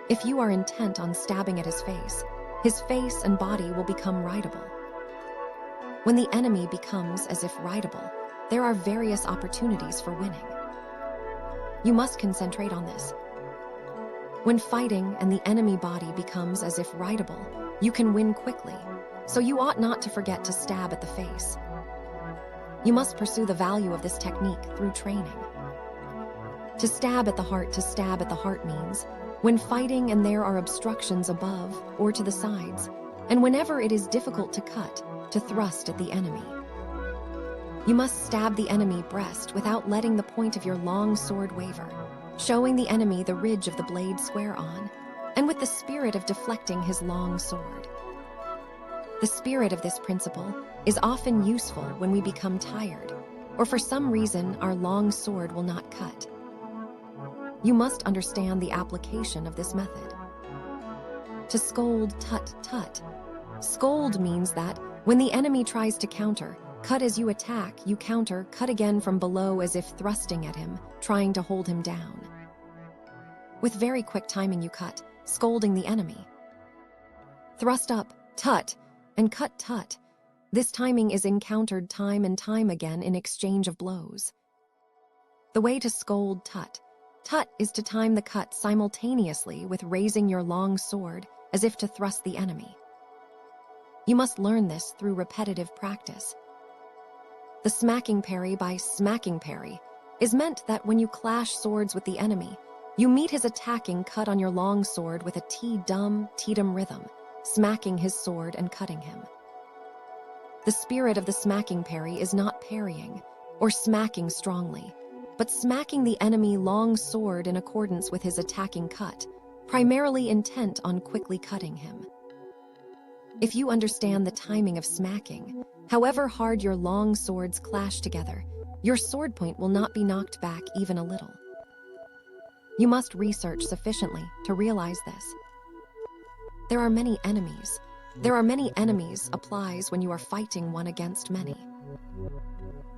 If you are intent on stabbing at his face and body will become rightable. When the enemy becomes as if rightable, there are various opportunities for winning. You must concentrate on this. When fighting and the enemy body becomes as if rightable, you can win quickly, so you ought not to forget to stab at the face. You must pursue the value of this technique through training. To stab at the heart means, when fighting and there are obstructions above or to the sides, and whenever it is difficult to cut, to thrust at the enemy. You must stab the enemy breast without letting the point of your long sword waver, showing the enemy the ridge of the blade square on, and with the spirit of deflecting his long sword. The spirit of this principle is often useful when we become tired, or for some reason our long sword will not cut. You must understand the application of this method. To scold, tut, tut. Scold means that, when the enemy tries to counter, cut as you attack, you counter, cut again from below as if thrusting at him, trying to hold him down. With very quick timing you cut, scolding the enemy. Thrust up, tut, and cut, tut. This timing is encountered time and time again in exchange of blows. The way to scold tut. Tut is to time the cut simultaneously with raising your long sword as if to thrust the enemy. You must learn this through repetitive practice. The smacking parry by smacking parry is meant that when you clash swords with the enemy, you meet his attacking cut on your long sword with a T-dum rhythm, smacking his sword and cutting him. The spirit of the smacking parry is not parrying or smacking strongly, but smacking the enemy long sword in accordance with his attacking cut, primarily intent on quickly cutting him. If you understand the timing of smacking, however hard your long swords clash together, your sword point will not be knocked back even a little. You must research sufficiently to realize this. There are many enemies applies when you are fighting one against many.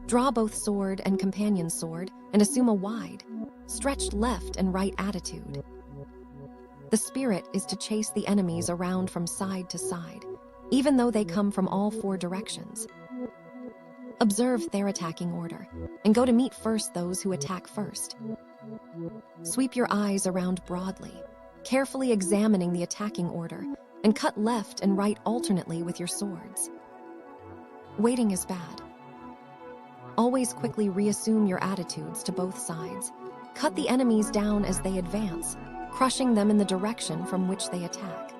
Draw both sword and companion sword and assume a wide, stretched left and right attitude. The spirit is to chase the enemies around from side to side, even though they come from all 4 directions. Observe their attacking order, and go to meet first those who attack first. Sweep your eyes around broadly, carefully examining the attacking order, and cut left and right alternately with your swords. Waiting is bad. Always quickly reassume your attitudes to both sides. Cut the enemies down as they advance, crushing them in the direction from which they attack.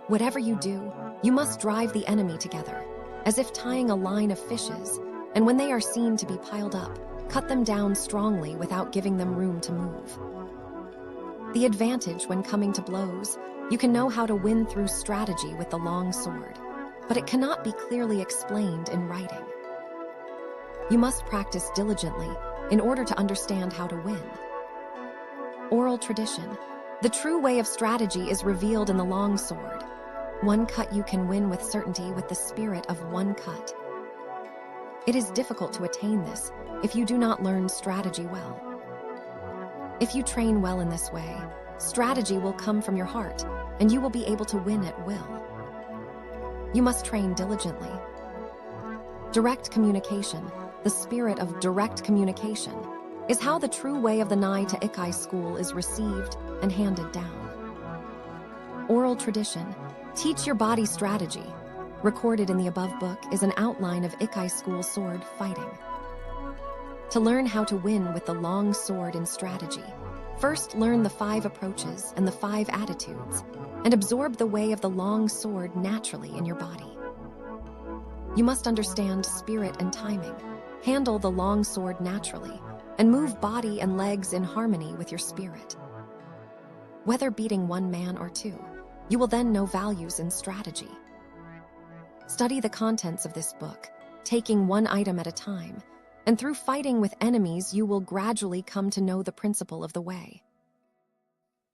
Whatever you do, you must drive the enemy together, as if tying a line of fishes, and when they are seen to be piled up, cut them down strongly without giving them room to move. The advantage when coming to blows, you can know how to win through strategy with the long sword, but it cannot be clearly explained in writing. You must practice diligently in order to understand how to win. Oral tradition. The true way of strategy is revealed in the long sword. One cut you can win with certainty with the spirit of one cut. It is difficult to attain this if you do not learn strategy well. If you train well in this way, strategy will come from your heart, and you will be able to win at will. You must train diligently. Direct communication, the spirit of direct communication, is how the true way of the Nai to Ikai school is received and handed down. Oral tradition. Teach your body strategy. recorded in the above book is an outline of Ikai school sword fighting. To learn how to win with the long sword in strategy, first learn the 5 approaches and the 5 attitudes, and absorb the way of the long sword naturally in your body. You must understand spirit and timing, handle the long sword naturally, and move body and legs in harmony with your spirit. Whether beating 1 man or 2, you will then know values in strategy. Study the contents of this book, taking 1 item at a time, and through fighting with enemies you will gradually come to know the principle of the way.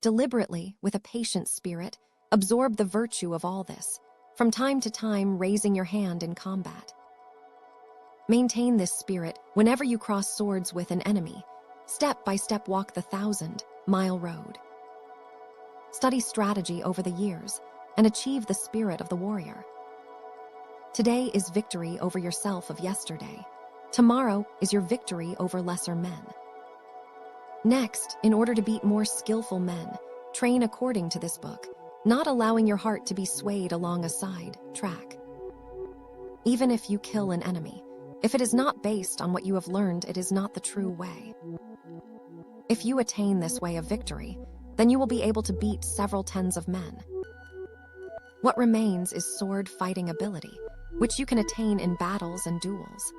Deliberately, with a patient spirit, absorb the virtue of all this, from time to time raising your hand in combat. Maintain this spirit whenever you cross swords with an enemy. Step by step walk the 1,000-mile road. Study strategy over the years and achieve the spirit of the warrior. Today is victory over yourself of yesterday. Tomorrow is your victory over lesser men. Next, in order to beat more skillful men, train according to this book, not allowing your heart to be swayed along a side track. Even if you kill an enemy, if it is not based on what you have learned, it is not the true way. If you attain this way of victory, then you will be able to beat several tens of men. What remains is sword fighting ability, which you can attain in battles and duels.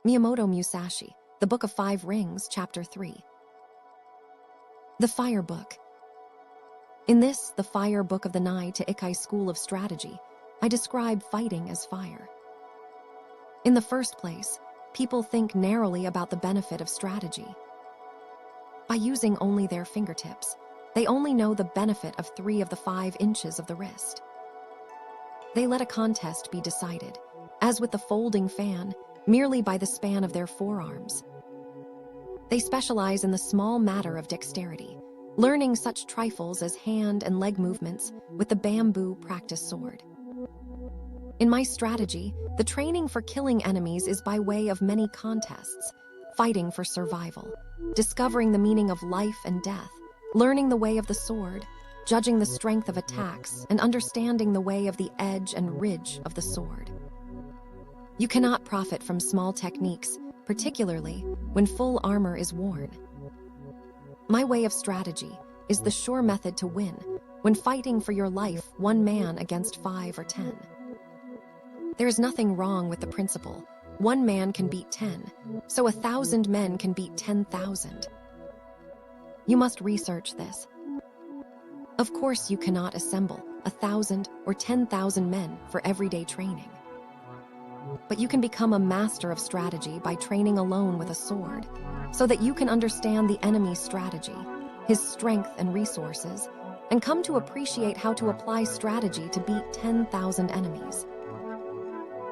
Miyamoto Musashi, The Book of 5 Rings, Chapter 3. The Fire Book. In this, the Fire Book of the Nai to Ikai School of Strategy, I describe fighting as fire. In the first place, people think narrowly about the benefit of strategy. By using only their fingertips, they only know the benefit of 3 of the 5 inches of the wrist. They let a contest be decided, as with the folding fan, merely by the span of their forearms. They specialize in the small matter of dexterity, learning such trifles as hand and leg movements with the bamboo practice sword. In my strategy, the training for killing enemies is by way of many contests, fighting for survival, discovering the meaning of life and death, learning the way of the sword, judging the strength of attacks, and understanding the way of the edge and ridge of the sword. You cannot profit from small techniques, particularly when full armor is worn. My way of strategy is the sure method to win when fighting for your life 1 man against 5 or 10. There is nothing wrong with the principle. 1 man can beat 10, so 1,000 men can beat 10,000. You must research this. Of course, you cannot assemble 1,000 or 10,000 men for everyday training. But you can become a master of strategy by training alone with a sword, so that you can understand the enemy's strategy, his strength and resources, and come to appreciate how to apply strategy to beat 10,000 enemies.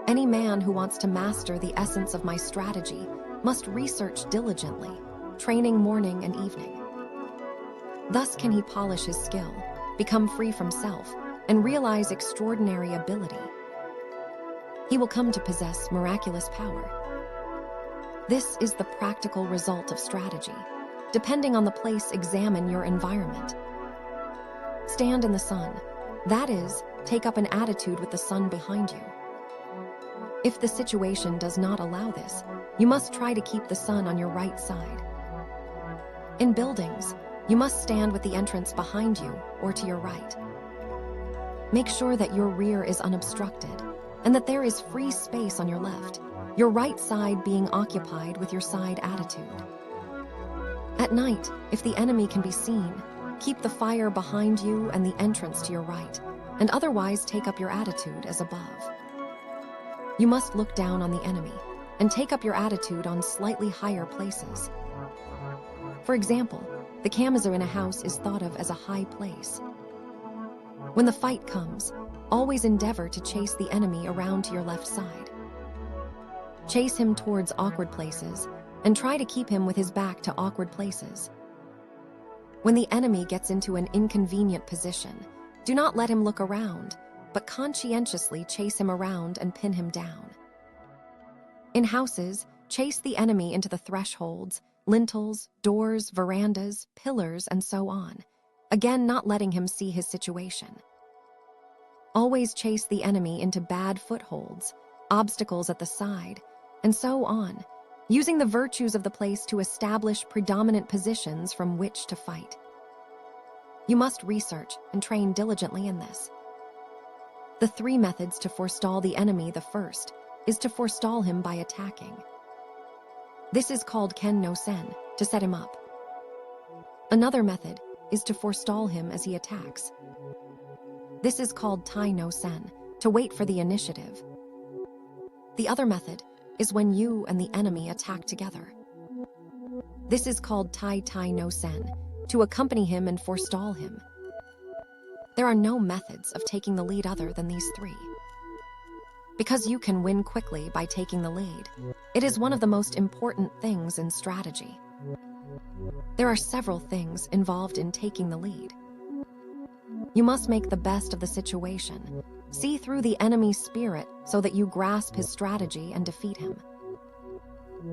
Any man who wants to master the essence of my strategy must research diligently, training morning and evening. Thus can he polish his skill, become free from self, and realize extraordinary ability. He will come to possess miraculous power. This is the practical result of strategy. Depending on the place, examine your environment. Stand in the sun, that is, take up an attitude with the sun behind you. If the situation does not allow this, you must try to keep the sun on your right side. In buildings, you must stand with the entrance behind you or to your right. Make sure that your rear is unobstructed and that there is free space on your left, your right side being occupied with your side attitude. At night, if the enemy can be seen, keep the fire behind you and the entrance to your right, and otherwise take up your attitude as above. You must look down on the enemy and take up your attitude on slightly higher places. For example, the kamazu in a house is thought of as a high place. When the fight comes, always endeavor to chase the enemy around to your left side. Chase him towards awkward places and try to keep him with his back to awkward places. When the enemy gets into an inconvenient position, do not let him look around, but conscientiously chase him around and pin him down. In houses, chase the enemy into the thresholds, lintels, doors, verandas, pillars, and so on, again not letting him see his situation. Always chase the enemy into bad footholds, obstacles at the side, and so on, using the virtues of the place to establish predominant positions from which to fight. You must research and train diligently in this. The 3 methods to forestall the enemy. The first is to forestall him by attacking. This is called Ken no Sen, to set him up. Another method is to forestall him as he attacks. This is called Tai no Sen, to wait for the initiative. The other method is when you and the enemy attack together. This is called Tai no Sen, to accompany him and forestall him. There are no methods of taking the lead other than these 3. Because you can win quickly by taking the lead, it is one of the most important things in strategy. There are several things involved in taking the lead. You must make the best of the situation, see through the enemy's spirit so that you grasp his strategy and defeat him.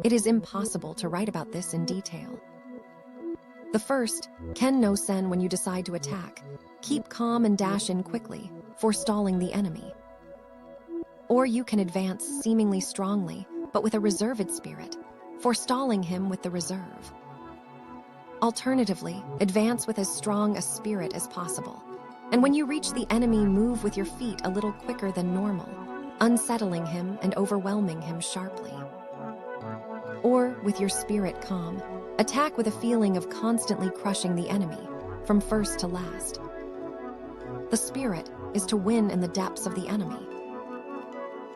It is impossible to write about this in detail. The first, Ken no Sen, when you decide to attack, keep calm and dash in quickly, forestalling the enemy. Or you can advance seemingly strongly, but with a reserved spirit, forestalling him with the reserve. Alternatively, advance with as strong a spirit as possible, and when you reach the enemy, move with your feet a little quicker than normal, unsettling him and overwhelming him sharply. Or, with your spirit calm, attack with a feeling of constantly crushing the enemy, from first to last. The spirit is to win in the depths of the enemy.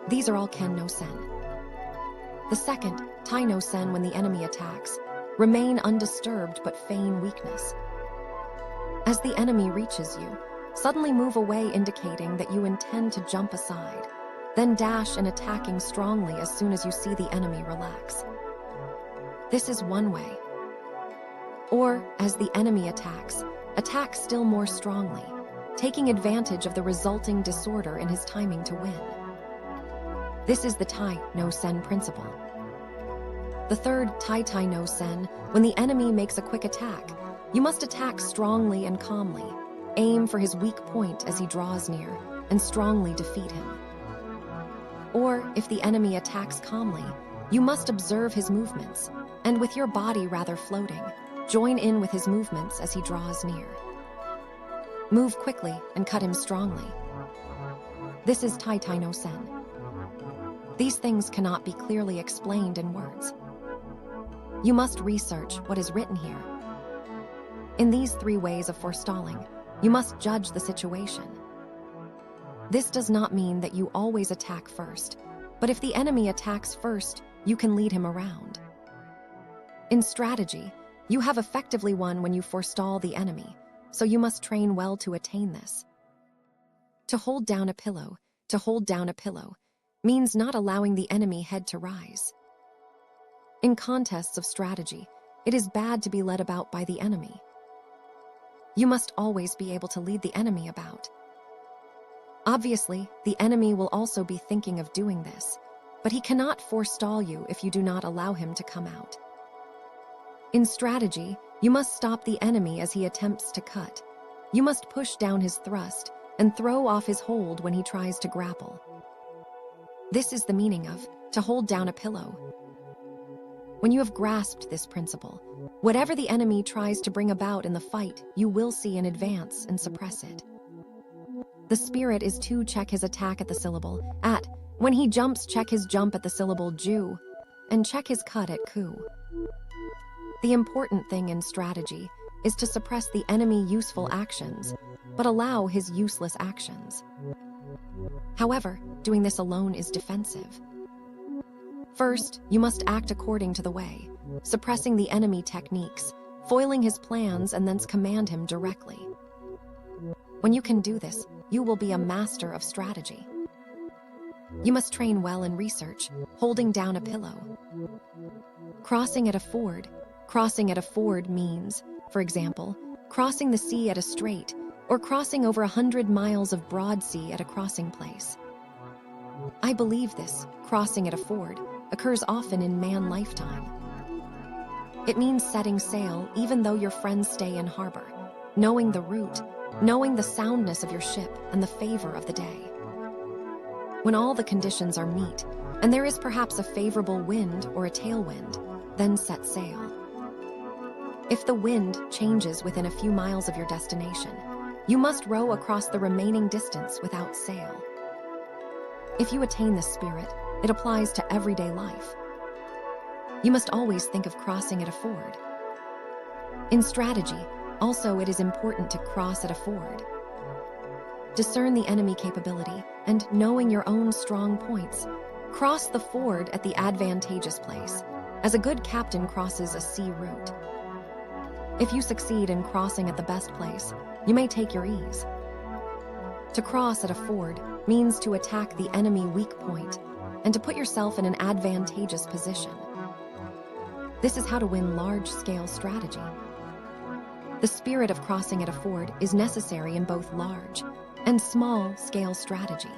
These are all Ken no Sen. The second, Tai no Sen, when the enemy attacks, remain undisturbed but feign weakness. As the enemy reaches you, suddenly move away, indicating that you intend to jump aside, then dash and attacking strongly as soon as you see the enemy relax. This is one way. Or, as the enemy attacks, attack still more strongly, taking advantage of the resulting disorder in his timing to win. This is the Tai no Sen principle. The third, Tai no Sen, when the enemy makes a quick attack, you must attack strongly and calmly, aim for his weak point as he draws near, and strongly defeat him. Or, if the enemy attacks calmly, you must observe his movements, and with your body rather floating, join in with his movements as he draws near. Move quickly and cut him strongly. This is Tai no Sen. These things cannot be clearly explained in words. You must research what is written here. In these 3 ways of forestalling, you must judge the situation. This does not mean that you always attack first, but if the enemy attacks first, you can lead him around. In strategy, you have effectively won when you forestall the enemy, so you must train well to attain this. To hold down a pillow means not allowing the enemy head to rise. In contests of strategy, it is bad to be led about by the enemy. You must always be able to lead the enemy about. Obviously, the enemy will also be thinking of doing this, but he cannot forestall you if you do not allow him to come out. In strategy, you must stop the enemy as he attempts to cut. You must push down his thrust and throw off his hold when he tries to grapple. This is the meaning of to hold down a pillow. When you have grasped this principle, whatever the enemy tries to bring about in the fight, you will see in advance and suppress it. The spirit is to check his attack at the syllable at. When he jumps, check his jump at the syllable ju, and check his cut at ku. The important thing in strategy is to suppress the enemy useful actions, but allow his useless actions. However, doing this alone is defensive. First, you must act according to the way, suppressing the enemy techniques, foiling his plans, and thence command him directly. When you can do this, you will be a master of strategy. You must train well in research, holding down a pillow. Crossing at a ford. Crossing at a ford means, for example, crossing the sea at a strait, or crossing over 100 miles of broad sea at a crossing place. I believe this, crossing at a ford, occurs often in man lifetime. It means setting sail even though your friends stay in harbor. knowing the route, knowing the soundness of your ship and the favor of the day. When all the conditions are meet, and there is perhaps a favorable wind or a tailwind, then set sail. If the wind changes within a few miles of your destination, you must row across the remaining distance without sail. If you attain this spirit, it applies to everyday life. You must always think of crossing at a ford. In strategy, also it is important to cross at a ford. Discern the enemy capability, and knowing your own strong points, cross the ford at the advantageous place, as a good captain crosses a sea route. If you succeed in crossing at the best place, you may take your ease. To cross at a ford means to attack the enemy weak point and to put yourself in an advantageous position. This is how to win large-scale strategy. The spirit of crossing at a ford is necessary in both large and small-scale strategy.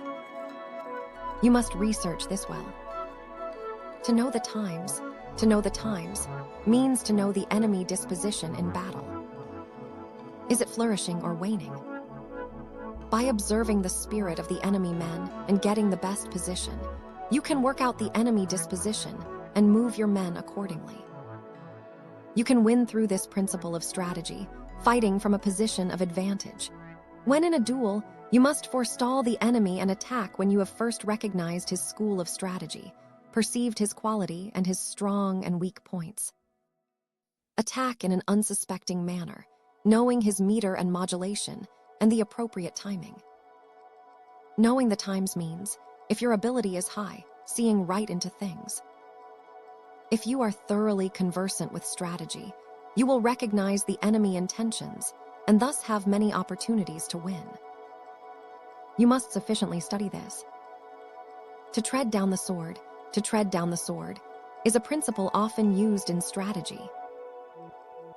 You must research this well. To know the times means to know the enemy disposition in battle. Is it flourishing or waning? By observing the spirit of the enemy men and getting the best position, you can work out the enemy disposition and move your men accordingly. You can win through this principle of strategy, fighting from a position of advantage. When in a duel, you must forestall the enemy and attack when you have first recognized his school of strategy, perceived his quality and his strong and weak points. Attack in an unsuspecting manner, knowing his meter and modulation, and the appropriate timing. Knowing the times means, if your ability is high, seeing right into things. If you are thoroughly conversant with strategy, you will recognize the enemy intentions and thus have many opportunities to win. You must sufficiently study this. To tread down the sword is a principle often used in strategy.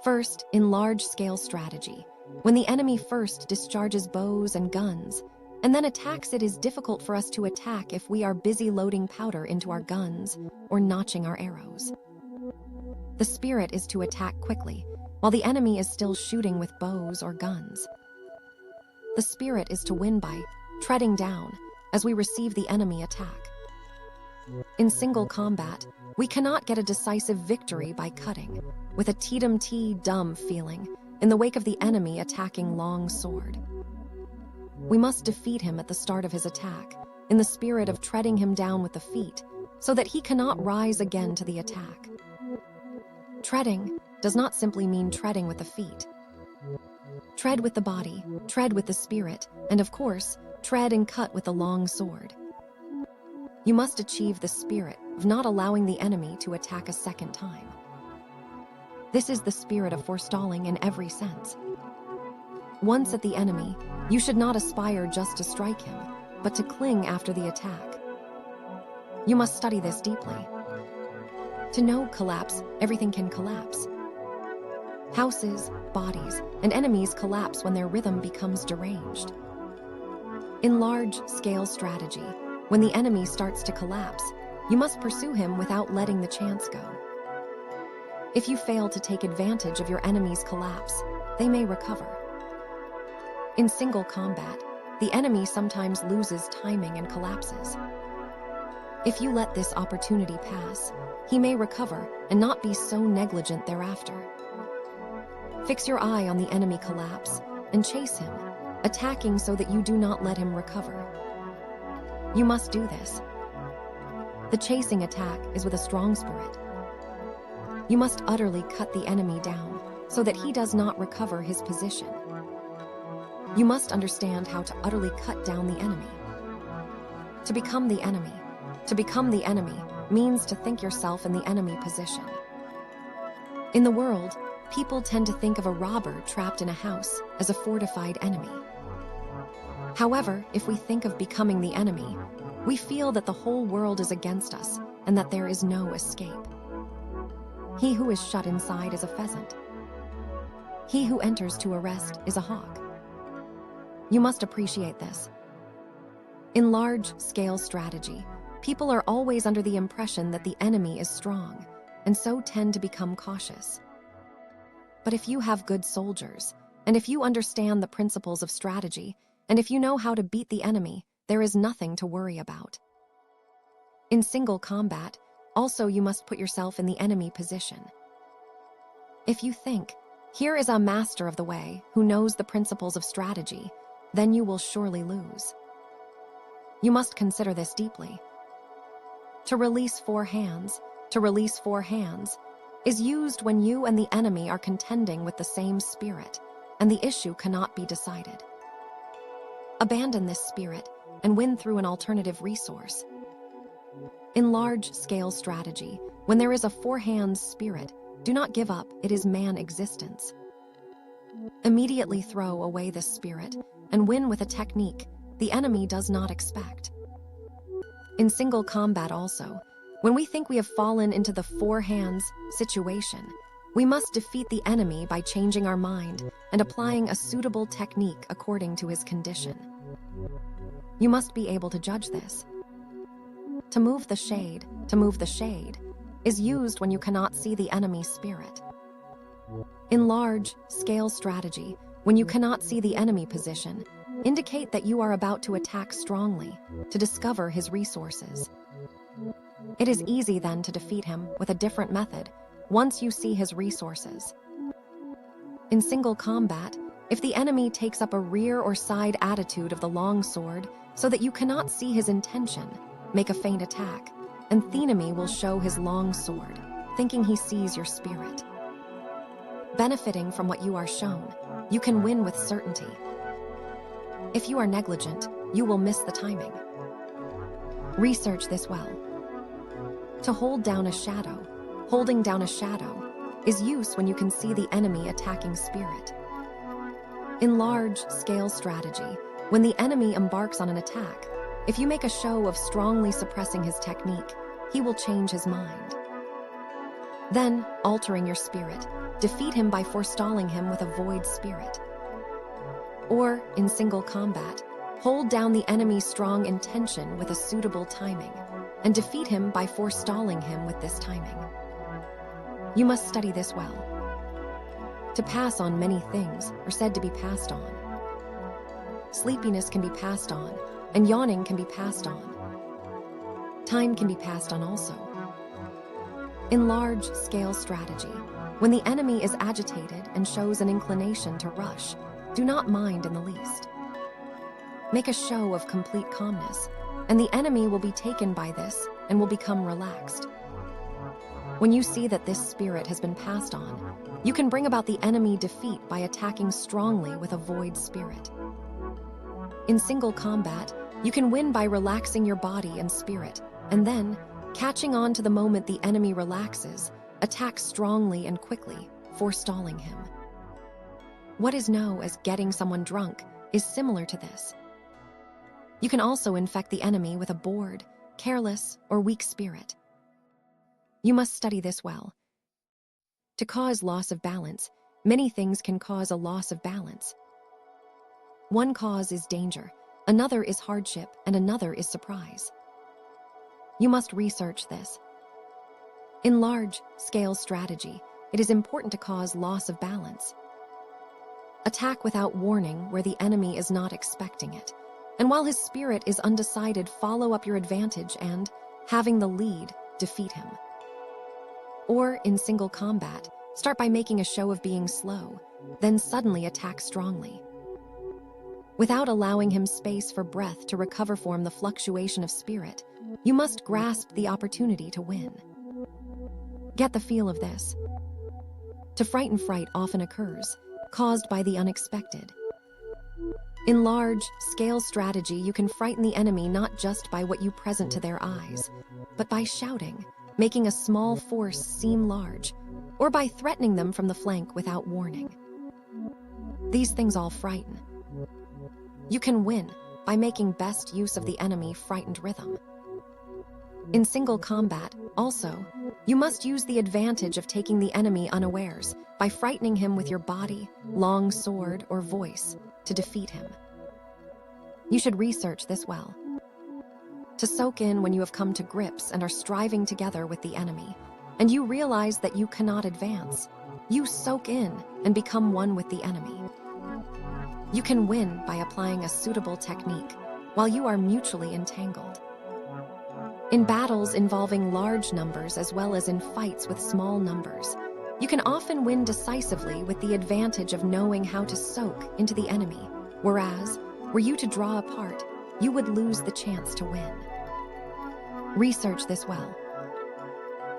First, in large-scale strategy, when the enemy first discharges bows and guns, and then attacks, it is difficult for us to attack if we are busy loading powder into our guns or notching our arrows. The spirit is to attack quickly, while the enemy is still shooting with bows or guns. The spirit is to win by treading down as we receive the enemy attack. In single combat, we cannot get a decisive victory by cutting, with a T-dumb feeling, in the wake of the enemy attacking long sword. We must defeat him at the start of his attack, in the spirit of treading him down with the feet, so that he cannot rise again to the attack. Treading does not simply mean treading with the feet. Tread with the body, tread with the spirit, and of course, tread and cut with the long sword. You must achieve the spirit of not allowing the enemy to attack a second time. This is the spirit of forestalling in every sense. Once at the enemy, you should not aspire just to strike him, but to cling after the attack. You must study this deeply. To know collapse, everything can collapse. Houses, bodies, and enemies collapse when their rhythm becomes deranged. In large-scale strategy, when the enemy starts to collapse, you must pursue him without letting the chance go. If you fail to take advantage of your enemy's collapse, they may recover. In single combat, the enemy sometimes loses timing and collapses. If you let this opportunity pass, he may recover and not be so negligent thereafter. Fix your eye on the enemy collapse and chase him, attacking so that you do not let him recover. You must do this. The chasing attack is with a strong spirit. You must utterly cut the enemy down so that he does not recover his position. You must understand how to utterly cut down the enemy. To become the enemy means to think yourself in the enemy position. In the world, people tend to think of a robber trapped in a house as a fortified enemy. However, if we think of becoming the enemy, we feel that the whole world is against us and that there is no escape. He who is shut inside is a pheasant. He who enters to arrest is a hawk. You must appreciate this. In large-scale strategy, people are always under the impression that the enemy is strong, and so tend to become cautious. But if you have good soldiers, And if you understand the principles of strategy, and if you know how to beat the enemy, there is nothing to worry about. In single combat, also you must put yourself in the enemy position. If you think, here is a master of the way who knows the principles of strategy, then you will surely lose. You must consider this deeply. To release four hands is used when you and the enemy are contending with the same spirit, and the issue cannot be decided. Abandon this spirit and win through an alternative resource. In large-scale strategy, when there is a four-hands spirit, do not give up, it is man existence. Immediately throw away this spirit and win with a technique the enemy does not expect. In single combat also, when we think we have fallen into the four hands situation, we must defeat the enemy by changing our mind and applying a suitable technique according to his condition. You must be able to judge this. To move the shade is used when you cannot see the enemy's spirit. In large-scale strategy, when you cannot see the enemy position, indicate that you are about to attack strongly to discover his resources. It is easy then to defeat him with a different method once you see his resources. In single combat, if the enemy takes up a rear or side attitude of the long sword so that you cannot see his intention, make a feint attack, and the enemy will show his long sword, thinking he sees your spirit. Benefiting from what you are shown, you can win with certainty. If you are negligent, you will miss the timing. Research this well. To holding down a shadow is use when you can see the enemy attacking spirit. In large-scale strategy, when the enemy embarks on an attack, if you make a show of strongly suppressing his technique, he will change his mind. Then, altering your spirit, defeat him by forestalling him with a void spirit. Or, in single combat, hold down the enemy's strong intention with a suitable timing, and defeat him by forestalling him with this timing. You must study this well. To pass on many things are said to be passed on. Sleepiness can be passed on, and yawning can be passed on. Time can be passed on also. In large-scale strategy, when the enemy is agitated and shows an inclination to rush, do not mind in the least. Make a show of complete calmness, and the enemy will be taken by this and will become relaxed. When you see that this spirit has been passed on, you can bring about the enemy defeat by attacking strongly with a void spirit. In single combat, you can win by relaxing your body and spirit, and then, catching on to the moment the enemy relaxes, attack strongly and quickly, forestalling him. What is known as getting someone drunk is similar to this. You can also infect the enemy with a bored, careless, or weak spirit. You must study this well. To cause loss of balance, many things can cause a loss of balance. One cause is danger, another is hardship, and another is surprise. You must research this. In large-scale strategy, it is important to cause loss of balance. Attack without warning where the enemy is not expecting it, and while his spirit is undecided, follow up your advantage and, having the lead, defeat him. Or, in single combat, start by making a show of being slow, then suddenly attack strongly. Without allowing him space for breath to recover from the fluctuation of spirit, you must grasp the opportunity to win. Get the feel of this. To frighten fright often occurs, caused by the unexpected. In large-scale strategy, you can frighten the enemy not just by what you present to their eyes, but by shouting, making a small force seem large, or by threatening them from the flank without warning. These things all frighten. You can win by making best use of the enemy frightened rhythm. In single combat, also, you must use the advantage of taking the enemy unawares by frightening him with your body, long sword, or voice to defeat him. You should research this well. To soak in when you have come to grips and are striving together with the enemy, and you realize that you cannot advance, you soak in and become one with the enemy. You can win by applying a suitable technique while you are mutually entangled. In battles involving large numbers as well as in fights with small numbers, you can often win decisively with the advantage of knowing how to soak into the enemy, whereas, were you to draw apart, you would lose the chance to win. Research this well.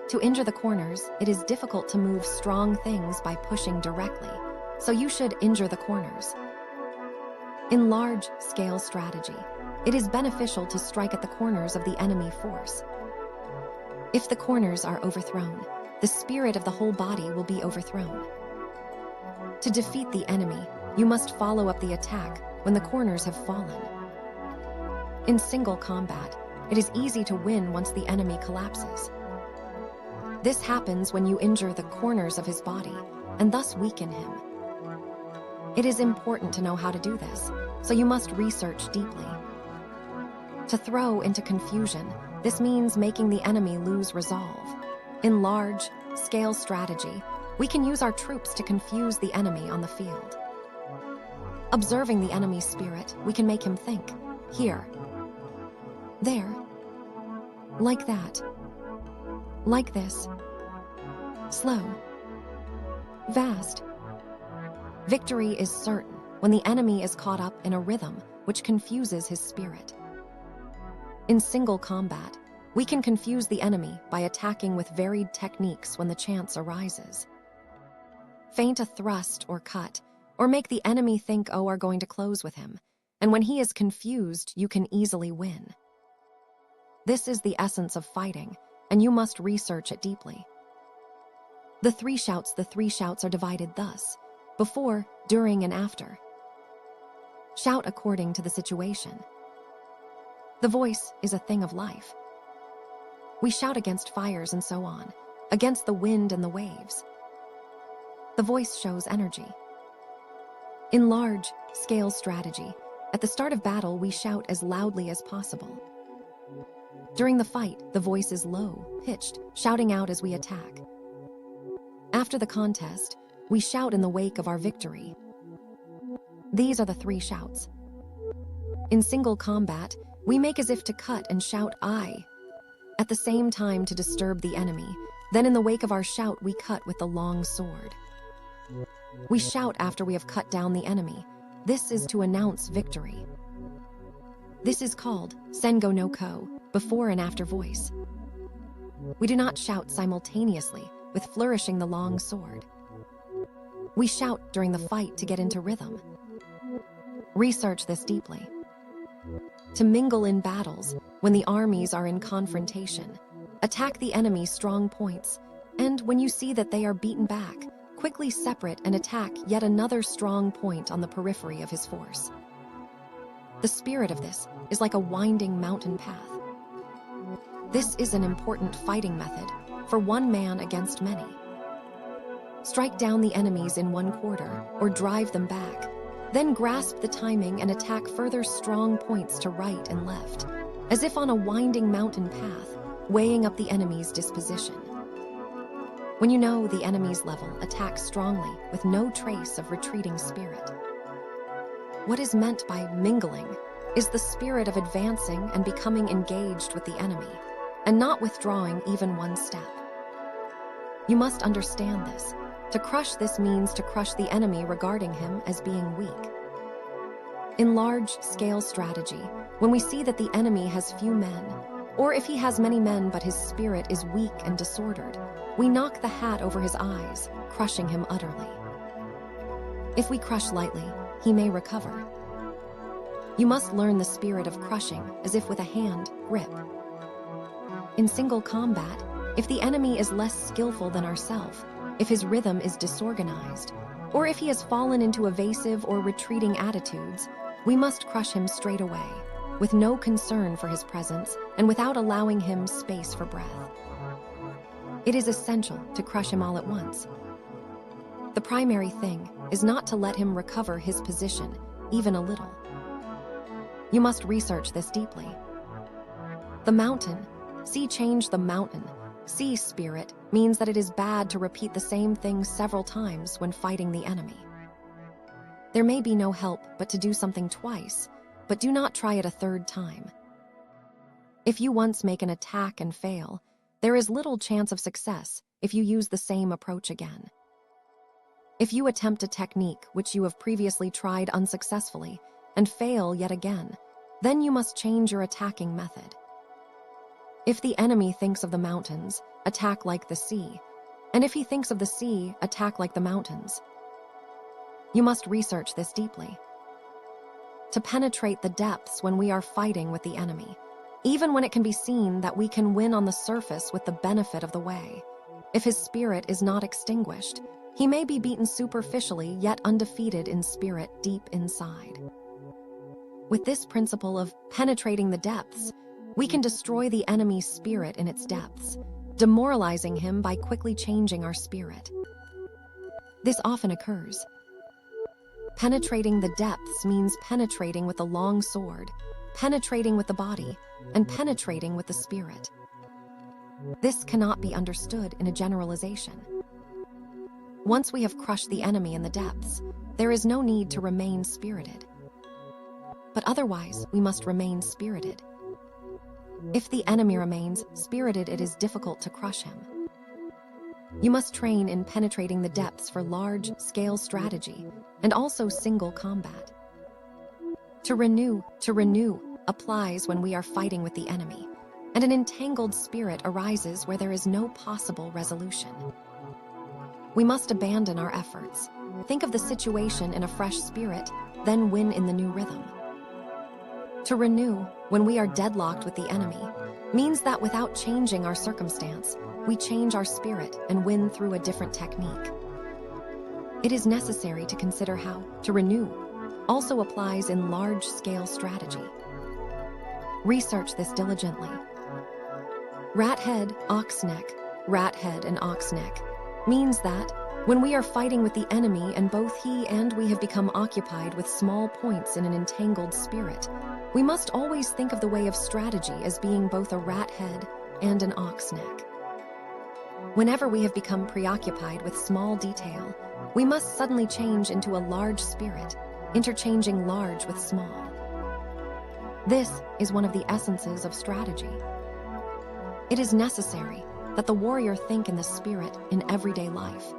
To injure the corners, it is difficult to move strong things by pushing directly, so you should injure the corners. In large-scale strategy, it is beneficial to strike at the corners of the enemy force. If the corners are overthrown, the spirit of the whole body will be overthrown. To defeat the enemy, you must follow up the attack when the corners have fallen. In single combat, it is easy to win once the enemy collapses. This happens when you injure the corners of his body and thus weaken him. It is important to know how to do this, so you must research deeply. To throw into confusion, this means making the enemy lose resolve. In large-scale strategy, we can use our troops to confuse the enemy on the field. Observing the enemy's spirit, we can make him think, here, there, like that, like this, slow, vast. Victory is certain when the enemy is caught up in a rhythm which confuses his spirit. In single combat, we can confuse the enemy by attacking with varied techniques when the chance arises. Feint a thrust or cut, or make the enemy think you are going to close with him, and when he is confused, you can easily win. This is the essence of fighting, and you must research it deeply. The three shouts are divided thus: before, during, and after. Shout according to the situation. The voice is a thing of life. We shout against fires and so on, against the wind and the waves. The voice shows energy. In large-scale strategy, at the start of battle, we shout as loudly as possible. During the fight, the voice is low-pitched, shouting out as we attack. After the contest, we shout in the wake of our victory. These are the three shouts. In single combat, we make as if to cut and shout "I" at the same time to disturb the enemy. Then in the wake of our shout, we cut with the long sword. We shout after we have cut down the enemy. This is to announce victory. This is called Sengo no Ko, before and after voice. We do not shout simultaneously with flourishing the long sword. We shout during the fight to get into rhythm. Research this deeply. To mingle in battles, when the armies are in confrontation, attack the enemy's strong points, and when you see that they are beaten back, quickly separate and attack yet another strong point on the periphery of his force. The spirit of this is like a winding mountain path. This is an important fighting method for one man against many. Strike down the enemies in one quarter or drive them back. Then grasp the timing and attack further strong points to right and left, as if on a winding mountain path, weighing up the enemy's disposition. When you know the enemy's level, attack strongly with no trace of retreating spirit. What is meant by mingling is the spirit of advancing and becoming engaged with the enemy, and not withdrawing even one step. You must understand this. To crush this means to crush the enemy regarding him as being weak. In large-scale strategy, when we see that the enemy has few men, or if he has many men but his spirit is weak and disordered, we knock the hat over his eyes, crushing him utterly. If we crush lightly, he may recover. You must learn the spirit of crushing as if with a hand grip. In single combat, if the enemy is less skillful than ourselves, if his rhythm is disorganized, or if he has fallen into evasive or retreating attitudes, we must crush him straight away, with no concern for his presence and without allowing him space for breath. It is essential to crush him all at once. The primary thing is not to let him recover his position, even a little. You must research this deeply. The mountain, change the mountain. Spirit means that it is bad to repeat the same thing several times when fighting the enemy. There may be no help but to do something twice, but do not try it a third time. If you once make an attack and fail, there is little chance of success if you use the same approach again. If you attempt a technique which you have previously tried unsuccessfully and fail yet again, then you must change your attacking method. If the enemy thinks of the mountains, attack like the sea, and if he thinks of the sea, attack like the mountains. You must research this deeply. To penetrate the depths when we are fighting with the enemy, even when it can be seen that we can win on the surface with the benefit of the way. If his spirit is not extinguished, he may be beaten superficially yet undefeated in spirit deep inside. With this principle of penetrating the depths, we can destroy the enemy's spirit in its depths, demoralizing him by quickly changing our spirit. This often occurs. Penetrating the depths means penetrating with a long sword, penetrating with the body, and penetrating with the spirit. This cannot be understood in a generalization. Once we have crushed the enemy in the depths, there is no need to remain spirited. But otherwise, we must remain spirited. If the enemy remains spirited, it is difficult to crush him. You must train in penetrating the depths for large-scale strategy and also single combat. To renew applies when we are fighting with the enemy, and an entangled spirit arises where there is no possible resolution. We must abandon our efforts, think of the situation in a fresh spirit, then win in the new rhythm. To renew, when we are deadlocked with the enemy, means that without changing our circumstance, we change our spirit and win through a different technique. It is necessary to consider how to renew also applies in large-scale strategy. Research this diligently. Rat head, ox neck, rat head and ox neck means that when we are fighting with the enemy and both he and we have become occupied with small points in an entangled spirit, we must always think of the way of strategy as being both a rat head and an ox neck. Whenever we have become preoccupied with small detail, we must suddenly change into a large spirit, interchanging large with small. This is one of the essences of strategy. It is necessary that the warrior think in the spirit in everyday life.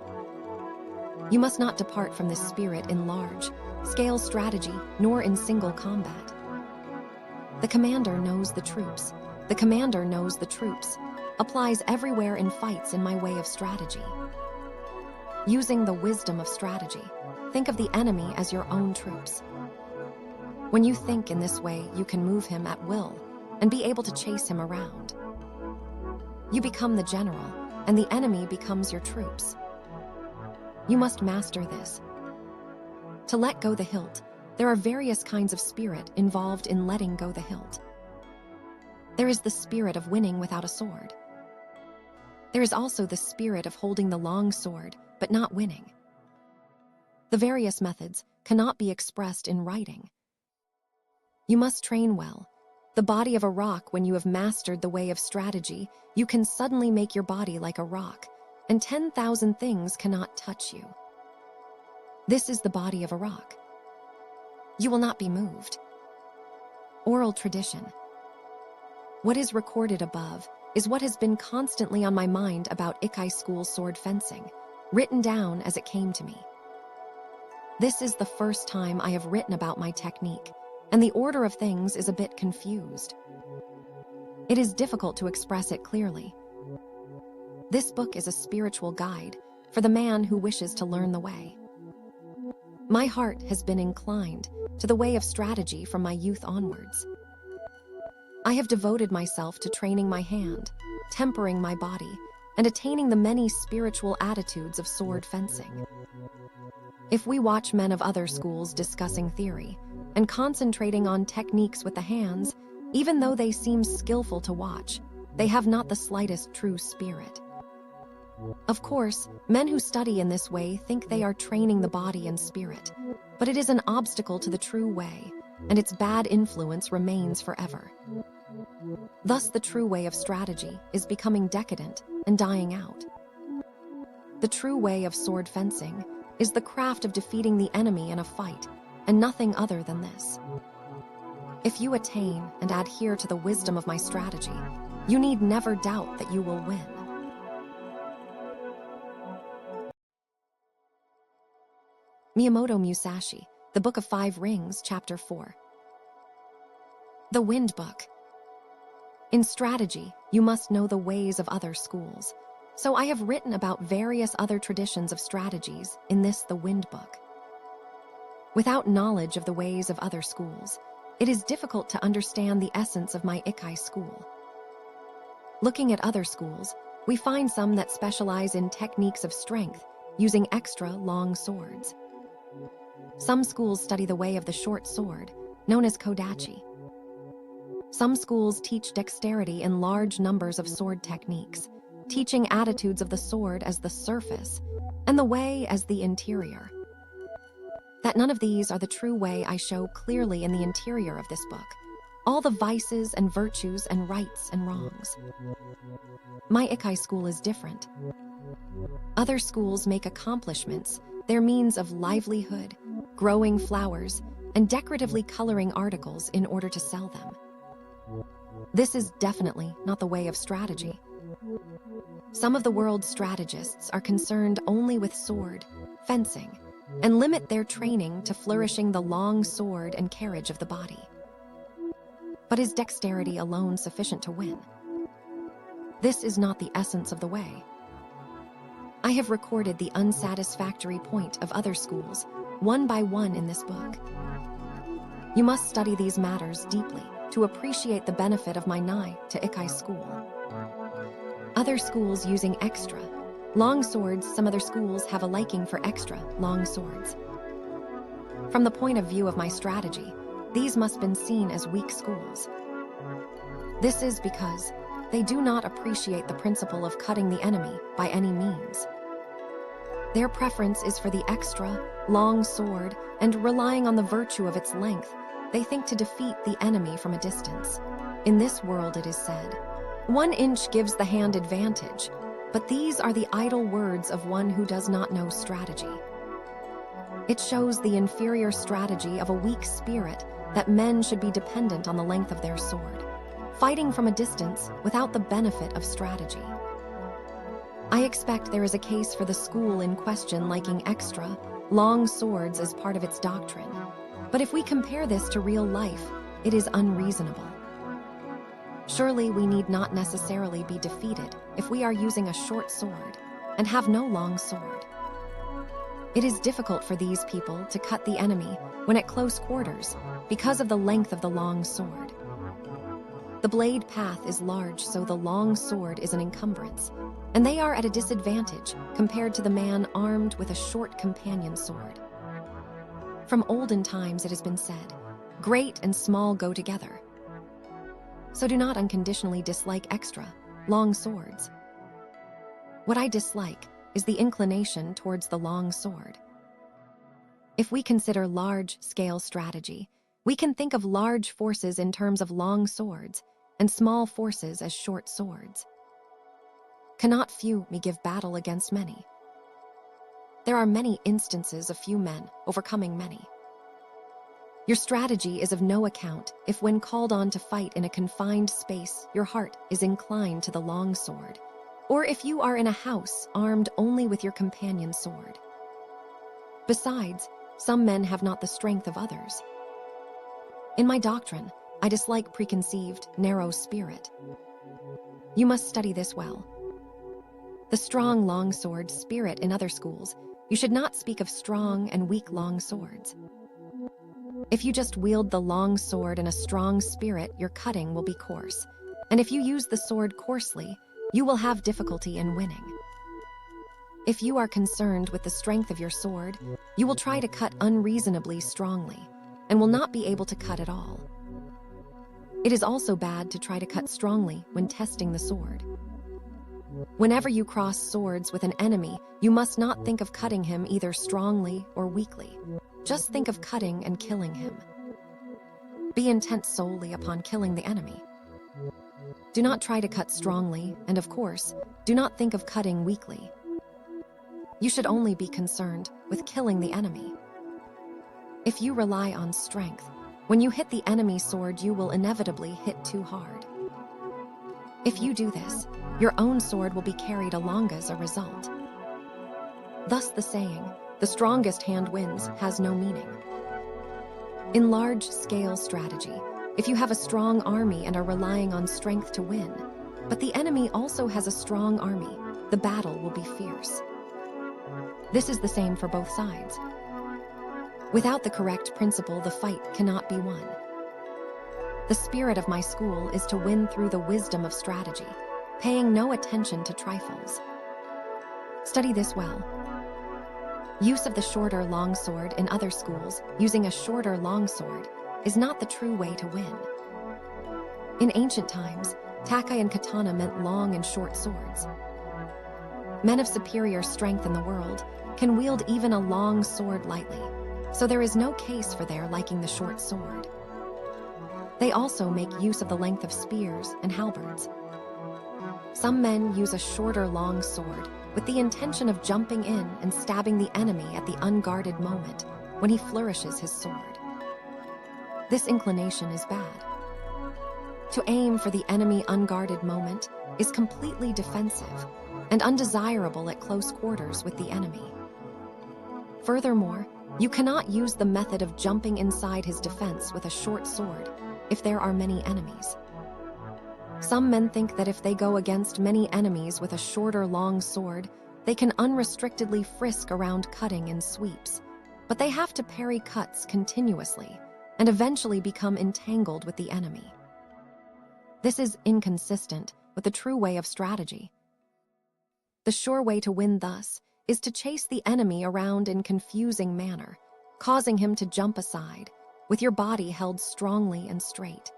You must not depart from this spirit in large-scale strategy nor in single combat. The commander knows the troops. The commander knows the troops applies everywhere in fights in my way of strategy. Using the wisdom of strategy, think of the enemy as your own troops. When you think in this way, you can move him at will and be able to chase him around. You become the general, and the enemy becomes your troops. You must master this. To let go the hilt, there are various kinds of spirit involved in letting go the hilt. There is the spirit of winning without a sword. There is also the spirit of holding the long sword, but not winning. The various methods cannot be expressed in writing. You must train well. The body of a rock, when you have mastered the way of strategy, you can suddenly make your body like a rock, and 10,000 things cannot touch you. This is the body of a rock. You will not be moved. Oral tradition. What is recorded above is what has been constantly on my mind about Ikai school sword fencing, written down as it came to me. This is the first time I have written about my technique, and the order of things is a bit confused. It is difficult to express it clearly. This book is a spiritual guide for the man who wishes to learn the way. My heart has been inclined to the way of strategy from my youth onwards. I have devoted myself to training my hand, tempering my body, and attaining the many spiritual attitudes of sword fencing. If we watch men of other schools discussing theory and concentrating on techniques with the hands, even though they seem skillful to watch, they have not the slightest true spirit. Of course, men who study in this way think they are training the body and spirit, but it is an obstacle to the true way, and its bad influence remains forever. Thus, the true way of strategy is becoming decadent and dying out. The true way of sword fencing is the craft of defeating the enemy in a fight, and nothing other than this. If you attain and adhere to the wisdom of my strategy, you need never doubt that you will win. Miyamoto Musashi, The Book of Five Rings, Chapter 4. The Wind Book. In strategy, you must know the ways of other schools. So I have written about various other traditions of strategies in this The Wind Book. Without knowledge of the ways of other schools, it is difficult to understand the essence of my Ikai school. Looking at other schools, we find some that specialize in techniques of strength, using extra long swords. Some schools study the way of the short sword, known as kodachi. Some schools teach dexterity in large numbers of sword techniques, teaching attitudes of the sword as the surface and the way as the interior. That none of these are the true way I show clearly in the interior of this book, all the vices and virtues and rights and wrongs. My Ikai school is different. Other schools make accomplishments their means of livelihood, growing flowers, and decoratively coloring articles in order to sell them. This is definitely not the way of strategy. Some of the world's strategists are concerned only with sword, fencing, and limit their training to flourishing the long sword and carriage of the body. But is dexterity alone sufficient to win? This is not the essence of the way. I have recorded the unsatisfactory point of other schools, one by one in this book. You must study these matters deeply to appreciate the benefit of my Nai to Ikai school. Other schools using extra long swords, some other schools have a liking for extra long swords. From the point of view of my strategy, these must have been seen as weak schools. This is because they do not appreciate the principle of cutting the enemy by any means. Their preference is for the extra, long sword, and relying on the virtue of its length, they think to defeat the enemy from a distance. In this world it is said, 1 inch gives the hand advantage, but these are the idle words of one who does not know strategy. It shows the inferior strategy of a weak spirit that men should be dependent on the length of their sword, fighting from a distance without the benefit of strategy. I expect there is a case for the school in question liking extra, long swords as part of its doctrine. But if we compare this to real life, it is unreasonable. Surely we need not necessarily be defeated if we are using a short sword and have no long sword. It is difficult for these people to cut the enemy when at close quarters because of the length of the long sword. The blade path is large, so the long sword is an encumbrance, and they are at a disadvantage compared to the man armed with a short companion sword. From olden times it has been said, great and small go together. So do not unconditionally dislike extra, long swords. What I dislike is the inclination towards the long sword. If we consider large-scale strategy, we can think of large forces in terms of long swords and small forces as short swords. Cannot few me give battle against many? There are many instances of few men overcoming many. Your strategy is of no account if when called on to fight in a confined space, your heart is inclined to the long sword, or if you are in a house armed only with your companion sword. Besides, some men have not the strength of others. In my doctrine, I dislike preconceived, narrow spirit. You must study this well. The strong longsword spirit in other schools, you should not speak of strong and weak long swords. If you just wield the long sword in a strong spirit, your cutting will be coarse. And if you use the sword coarsely, you will have difficulty in winning. If you are concerned with the strength of your sword, you will try to cut unreasonably strongly, and will not be able to cut at all. It is also bad to try to cut strongly when testing the sword. Whenever you cross swords with an enemy, you must not think of cutting him either strongly or weakly. Just think of cutting and killing him. Be intent solely upon killing the enemy. Do not try to cut strongly, and of course, do not think of cutting weakly. You should only be concerned with killing the enemy. If you rely on strength, when you hit the enemy sword, you will inevitably hit too hard. If you do this, your own sword will be carried along as a result. Thus the saying, "The strongest hand wins," has no meaning. In large-scale strategy, if you have a strong army and are relying on strength to win, but the enemy also has a strong army, the battle will be fierce. This is the same for both sides. Without the correct principle, the fight cannot be won. The spirit of my school is to win through the wisdom of strategy, paying no attention to trifles. Study this well. Use of the shorter longsword in other schools, using a shorter longsword, is not the true way to win. In ancient times, takai and katana meant long and short swords. Men of superior strength in the world can wield even a long sword lightly, so there is no case for their liking the short sword. They also make use of the length of spears and halberds. Some men use a shorter long sword with the intention of jumping in and stabbing the enemy at the unguarded moment when he flourishes his sword. This inclination is bad. To aim for the enemy unguarded moment is completely defensive and undesirable at close quarters with the enemy. Furthermore, you cannot use the method of jumping inside his defense with a short sword if there are many enemies. Some men think that if they go against many enemies with a shorter long sword, they can unrestrictedly frisk around cutting in sweeps, but they have to parry cuts continuously and eventually become entangled with the enemy. This is inconsistent with the true way of strategy. The sure way to win thus is to chase the enemy around in confusing manner, causing him to jump aside, with your body held strongly and straight.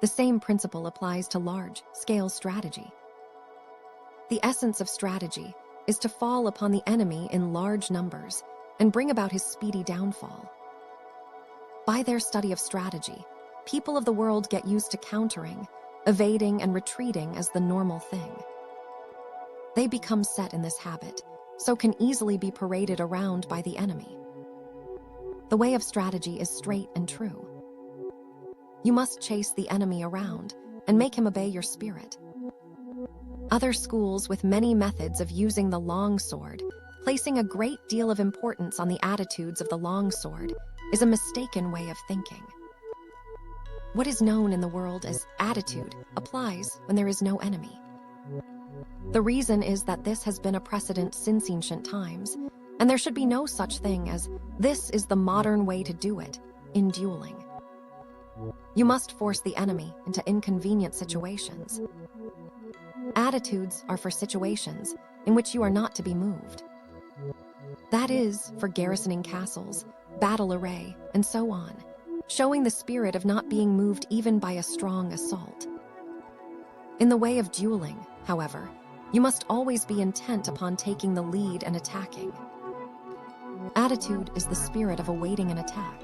The same principle applies to large-scale strategy. The essence of strategy is to fall upon the enemy in large numbers and bring about his speedy downfall. By their study of strategy, people of the world get used to countering, evading, and retreating as the normal thing. They become set in this habit, so can easily be paraded around by the enemy. The way of strategy is straight and true. You must chase the enemy around and make him obey your spirit. Other schools with many methods of using the long sword, placing a great deal of importance on the attitudes of the long sword, is a mistaken way of thinking. What is known in the world as attitude applies when there is no enemy. The reason is that this has been a precedent since ancient times, and there should be no such thing as "this is the modern way to do it" in dueling. You must force the enemy into inconvenient situations. Attitudes are for situations in which you are not to be moved. That is, for garrisoning castles, battle array, and so on, showing the spirit of not being moved even by a strong assault. In the way of dueling, however, you must always be intent upon taking the lead and attacking. Attitude is the spirit of awaiting an attack.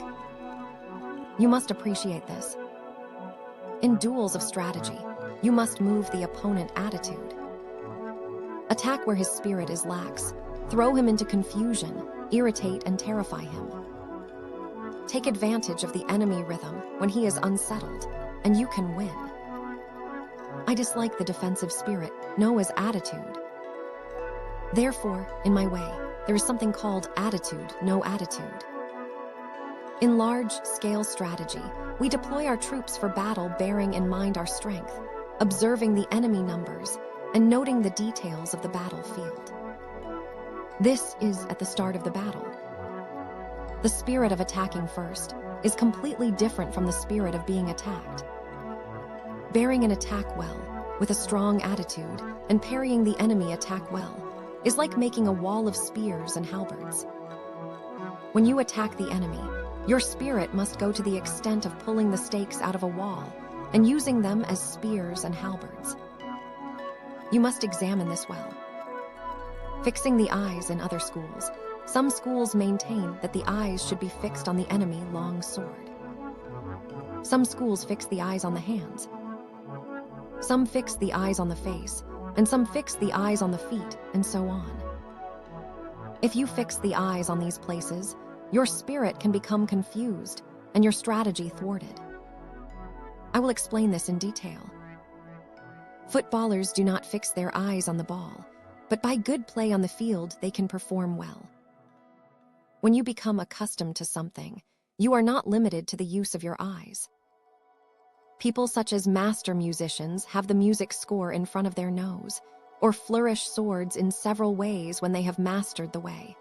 You must appreciate this. In duels of strategy, you must move the opponent attitude. Attack where his spirit is lax, throw him into confusion, irritate and terrify him. Take advantage of the enemy rhythm when he is unsettled, and you can win. I dislike the defensive spirit, known as attitude. Therefore, in my way, there is something called attitude, no attitude. In large-scale strategy, we deploy our troops for battle bearing in mind our strength, observing the enemy numbers, and noting the details of the battlefield. This is at the start of the battle. The spirit of attacking first is completely different from the spirit of being attacked. Bearing an attack well, with a strong attitude, and parrying the enemy attack well, is like making a wall of spears and halberds. When you attack the enemy, your spirit must go to the extent of pulling the stakes out of a wall and using them as spears and halberds. You must examine this well. Fixing the eyes in other schools, some schools maintain that the eyes should be fixed on the enemy long sword. Some schools fix the eyes on the hands. Some fix the eyes on the face, and some fix the eyes on the feet, and so on. If you fix the eyes on these places, your spirit can become confused and your strategy thwarted. I will explain this in detail. Footballers do not fix their eyes on the ball, but by good play on the field, they can perform well. When you become accustomed to something, you are not limited to the use of your eyes. People such as master musicians have the music score in front of their nose, or flourish swords in several ways when they have mastered the way.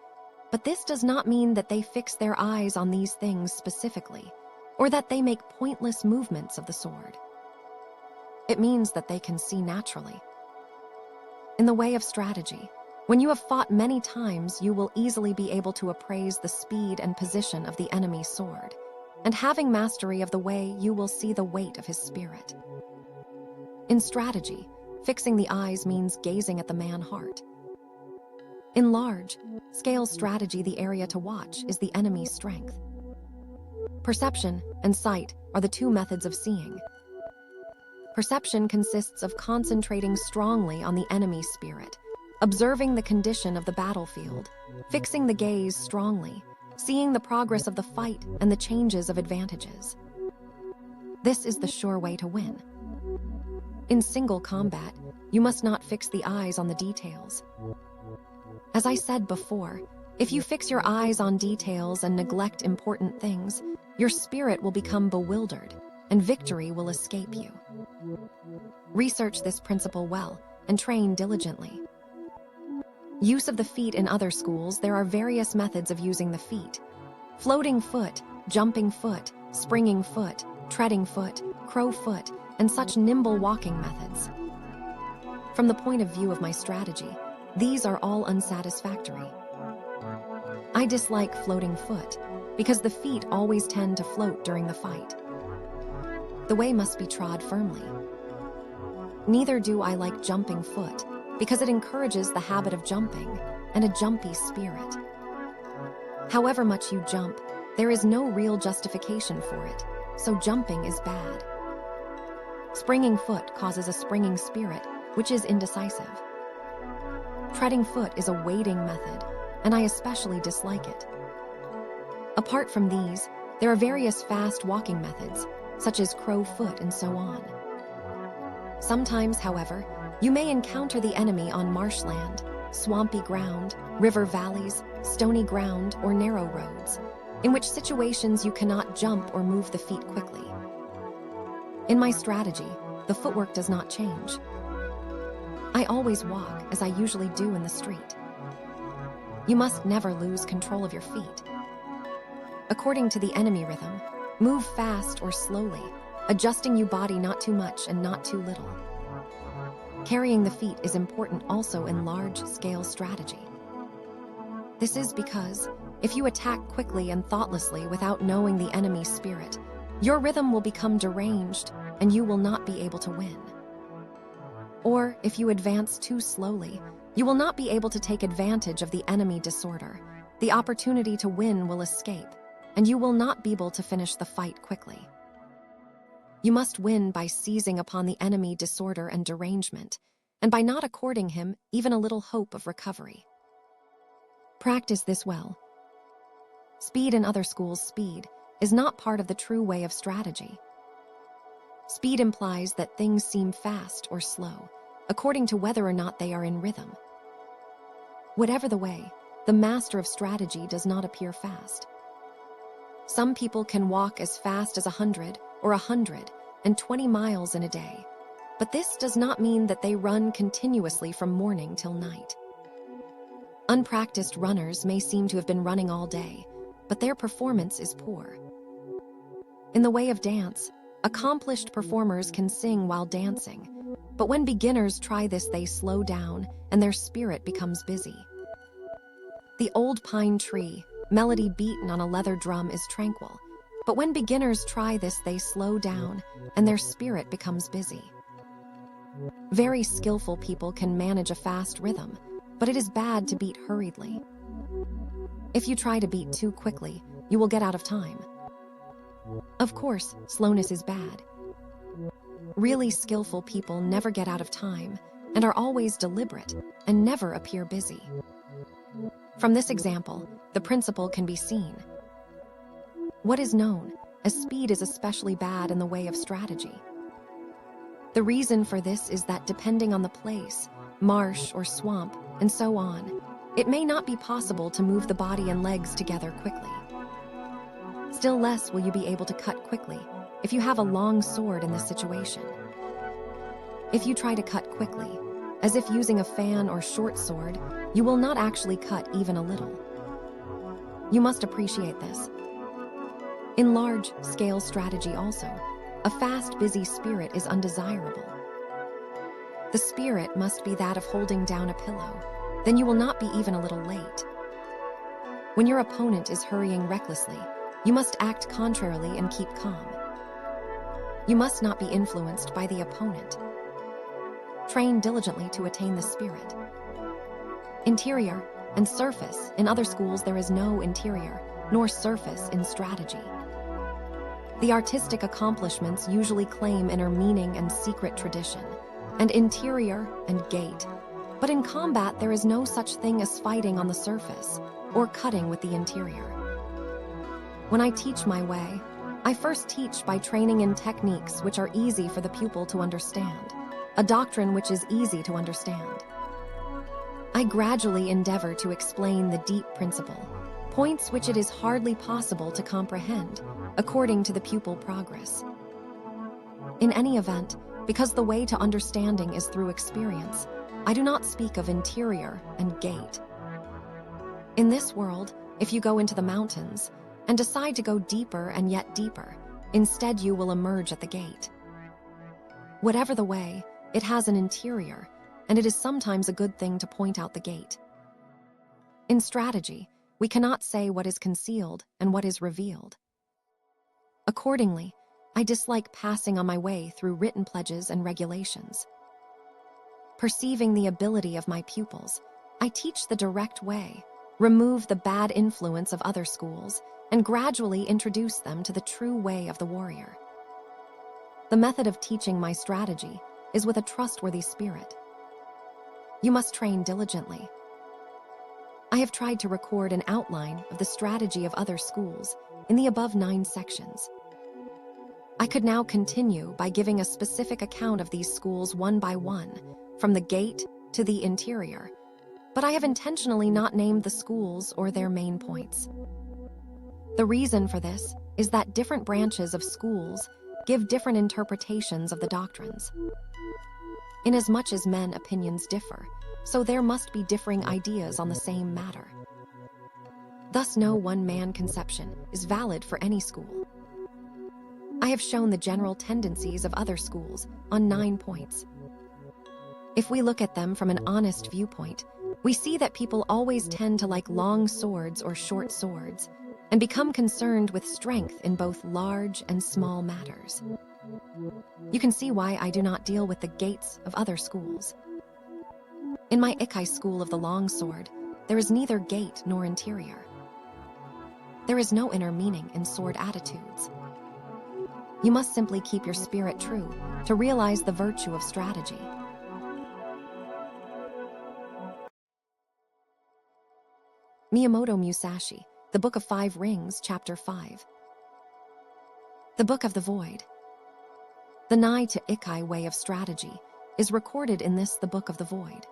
But this does not mean that they fix their eyes on these things specifically, or that they make pointless movements of the sword. It means that they can see naturally. In the way of strategy, when you have fought many times, you will easily be able to appraise the speed and position of the enemy's sword, and having mastery of the way, you will see the weight of his spirit. In strategy, fixing the eyes means gazing at the man-heart. In large-scale strategy, the area to watch is the enemy's strength. Perception and sight are the two methods of seeing. Perception consists of concentrating strongly on the enemy's spirit, observing the condition of the battlefield, fixing the gaze strongly, seeing the progress of the fight and the changes of advantages. This is the sure way to win. In single combat, you must not fix the eyes on the details. As I said before, if you fix your eyes on details and neglect important things, your spirit will become bewildered and victory will escape you. Research this principle well and train diligently. Use of the feet in other schools, there are various methods of using the feet. Floating foot, jumping foot, springing foot, treading foot, crow foot, and such nimble walking methods. From the point of view of my strategy, these are all unsatisfactory. I dislike floating foot because the feet always tend to float during the fight. The way must be trod firmly. Neither do I like jumping foot because it encourages the habit of jumping and a jumpy spirit. However much you jump, there is no real justification for it, so jumping is bad. Springing foot causes a springing spirit, which is indecisive. Treading foot is a wading method, and I especially dislike it. Apart from these, there are various fast walking methods, such as crow foot and so on. Sometimes, however, you may encounter the enemy on marshland, swampy ground, river valleys, stony ground, or narrow roads, in which situations you cannot jump or move the feet quickly. In my strategy, the footwork does not change. I always walk as I usually do in the street. You must never lose control of your feet. According to the enemy rhythm, move fast or slowly, adjusting your body not too much and not too little. Carrying the feet is important also in large-scale strategy. This is because, if you attack quickly and thoughtlessly without knowing the enemy's spirit, your rhythm will become deranged and you will not be able to win. Or, if you advance too slowly, you will not be able to take advantage of the enemy disorder. The opportunity to win will escape, and you will not be able to finish the fight quickly. You must win by seizing upon the enemy disorder and derangement, and by not according him even a little hope of recovery. Practice this well. Speed in other schools, speed is not part of the true way of strategy. Speed implies that things seem fast or slow, according to whether or not they are in rhythm. Whatever the way, the master of strategy does not appear fast. Some people can walk as fast as 100 or 120 miles in a day, but this does not mean that they run continuously from morning till night. Unpracticed runners may seem to have been running all day, but their performance is poor. In the way of dance, accomplished performers can sing while dancing, but when beginners try this, they slow down and their spirit becomes busy. The old pine tree, melody beaten on a leather drum, is tranquil, but when beginners try this, they slow down and their spirit becomes busy. Very skillful people can manage a fast rhythm, but it is bad to beat hurriedly. If you try to beat too quickly, you will get out of time. Of course, slowness is bad. Really skillful people never get out of time and are always deliberate and never appear busy. From this example, the principle can be seen. What is known as speed is especially bad in the way of strategy. The reason for this is that depending on the place, marsh or swamp, and so on, it may not be possible to move the body and legs together quickly. Still less will you be able to cut quickly if you have a long sword in this situation. If you try to cut quickly, as if using a fan or short sword, you will not actually cut even a little. You must appreciate this. In large-scale strategy also, a fast, busy spirit is undesirable. The spirit must be that of holding down a pillow. Then you will not be even a little late. When your opponent is hurrying recklessly, you must act contrarily and keep calm. You must not be influenced by the opponent. Train diligently to attain the spirit. Interior and surface. In other schools, there is no interior nor surface in strategy. The artistic accomplishments usually claim inner meaning and secret tradition, and interior and gait. But in combat, there is no such thing as fighting on the surface or cutting with the interior. When I teach my way, I first teach by training in techniques which are easy for the pupil to understand, a doctrine which is easy to understand. I gradually endeavor to explain the deep principle, points which it is hardly possible to comprehend, according to the pupil progress. In any event, because the way to understanding is through experience, I do not speak of interior and gait. In this world, if you go into the mountains and decide to go deeper and yet deeper, instead you will emerge at the gate. Whatever the way, it has an interior, and it is sometimes a good thing to point out the gate. In strategy, we cannot say what is concealed and what is revealed. Accordingly, I dislike passing on my way through written pledges and regulations. Perceiving the ability of my pupils, I teach the direct way, remove the bad influence of other schools, and gradually introduce them to the true way of the warrior. The method of teaching my strategy is with a trustworthy spirit. You must train diligently. I have tried to record an outline of the strategy of other schools in the above 9 sections. I could now continue by giving a specific account of these schools one by one, from the gate to the interior, but I have intentionally not named the schools or their main points. The reason for this is that different branches of schools give different interpretations of the doctrines. Inasmuch as men opinions differ, so there must be differing ideas on the same matter. Thus no one-man conception is valid for any school. I have shown the general tendencies of other schools on 9 points. If we look at them from an honest viewpoint, we see that people always tend to like long swords or short swords, and become concerned with strength in both large and small matters. You can see why I do not deal with the gates of other schools. In my Ikai school of the long sword, there is neither gate nor interior. There is no inner meaning in sword attitudes. You must simply keep your spirit true to realize the virtue of strategy. Miyamoto Musashi, The Book of 5 Rings, Chapter 5. The Book of the Void. The Nai to Ikai way of strategy is recorded in this, the Book of the Void.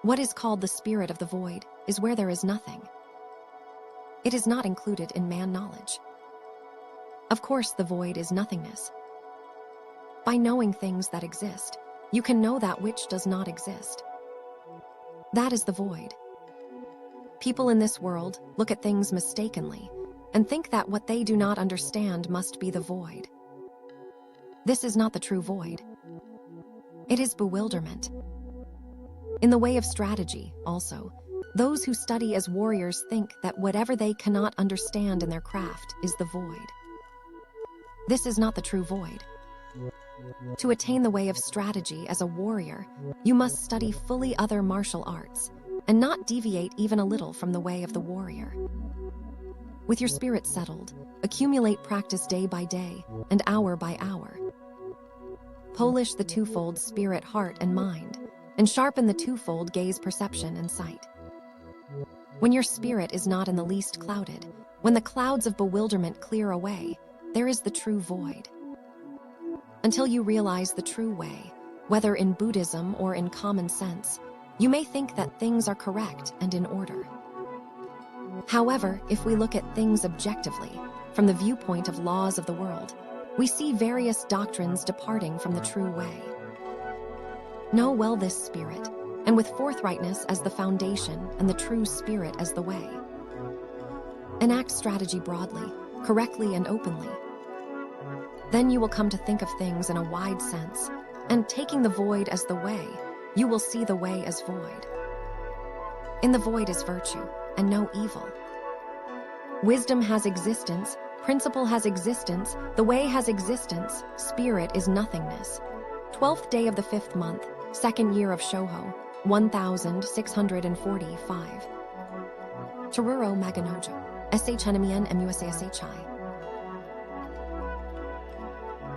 What is called the spirit of the void is where there is nothing. It is not included in man knowledge. Of course, the void is nothingness. By knowing things that exist, you can know that which does not exist. That is the void. People in this world look at things mistakenly and think that what they do not understand must be the void. This is not the true void. It is bewilderment. In the way of strategy, also, those who study as warriors think that whatever they cannot understand in their craft is the void. This is not the true void. To attain the way of strategy as a warrior, you must study fully other martial arts and not deviate even a little from the way of the warrior. With your spirit settled, accumulate practice day by day and hour by hour. Polish the twofold spirit, heart, and mind, and sharpen the twofold gaze, perception, and sight. When your spirit is not in the least clouded, when the clouds of bewilderment clear away, there is the true void. Until you realize the true way, whether in Buddhism or in common sense, you may think that things are correct and in order. However, if we look at things objectively, from the viewpoint of laws of the world, we see various doctrines departing from the true way. Know well this spirit, and with forthrightness as the foundation and the true spirit as the way. Enact strategy broadly, correctly and openly. Then you will come to think of things in a wide sense, and taking the void as the way, you will see the way as void. In the void is virtue, and no evil. Wisdom has existence, principle has existence, the way has existence, spirit is nothingness. 12th day of the 5th month, 2nd year of Shoho, 1645. Taruro Maganojo, SH Hanamian MUSASHI.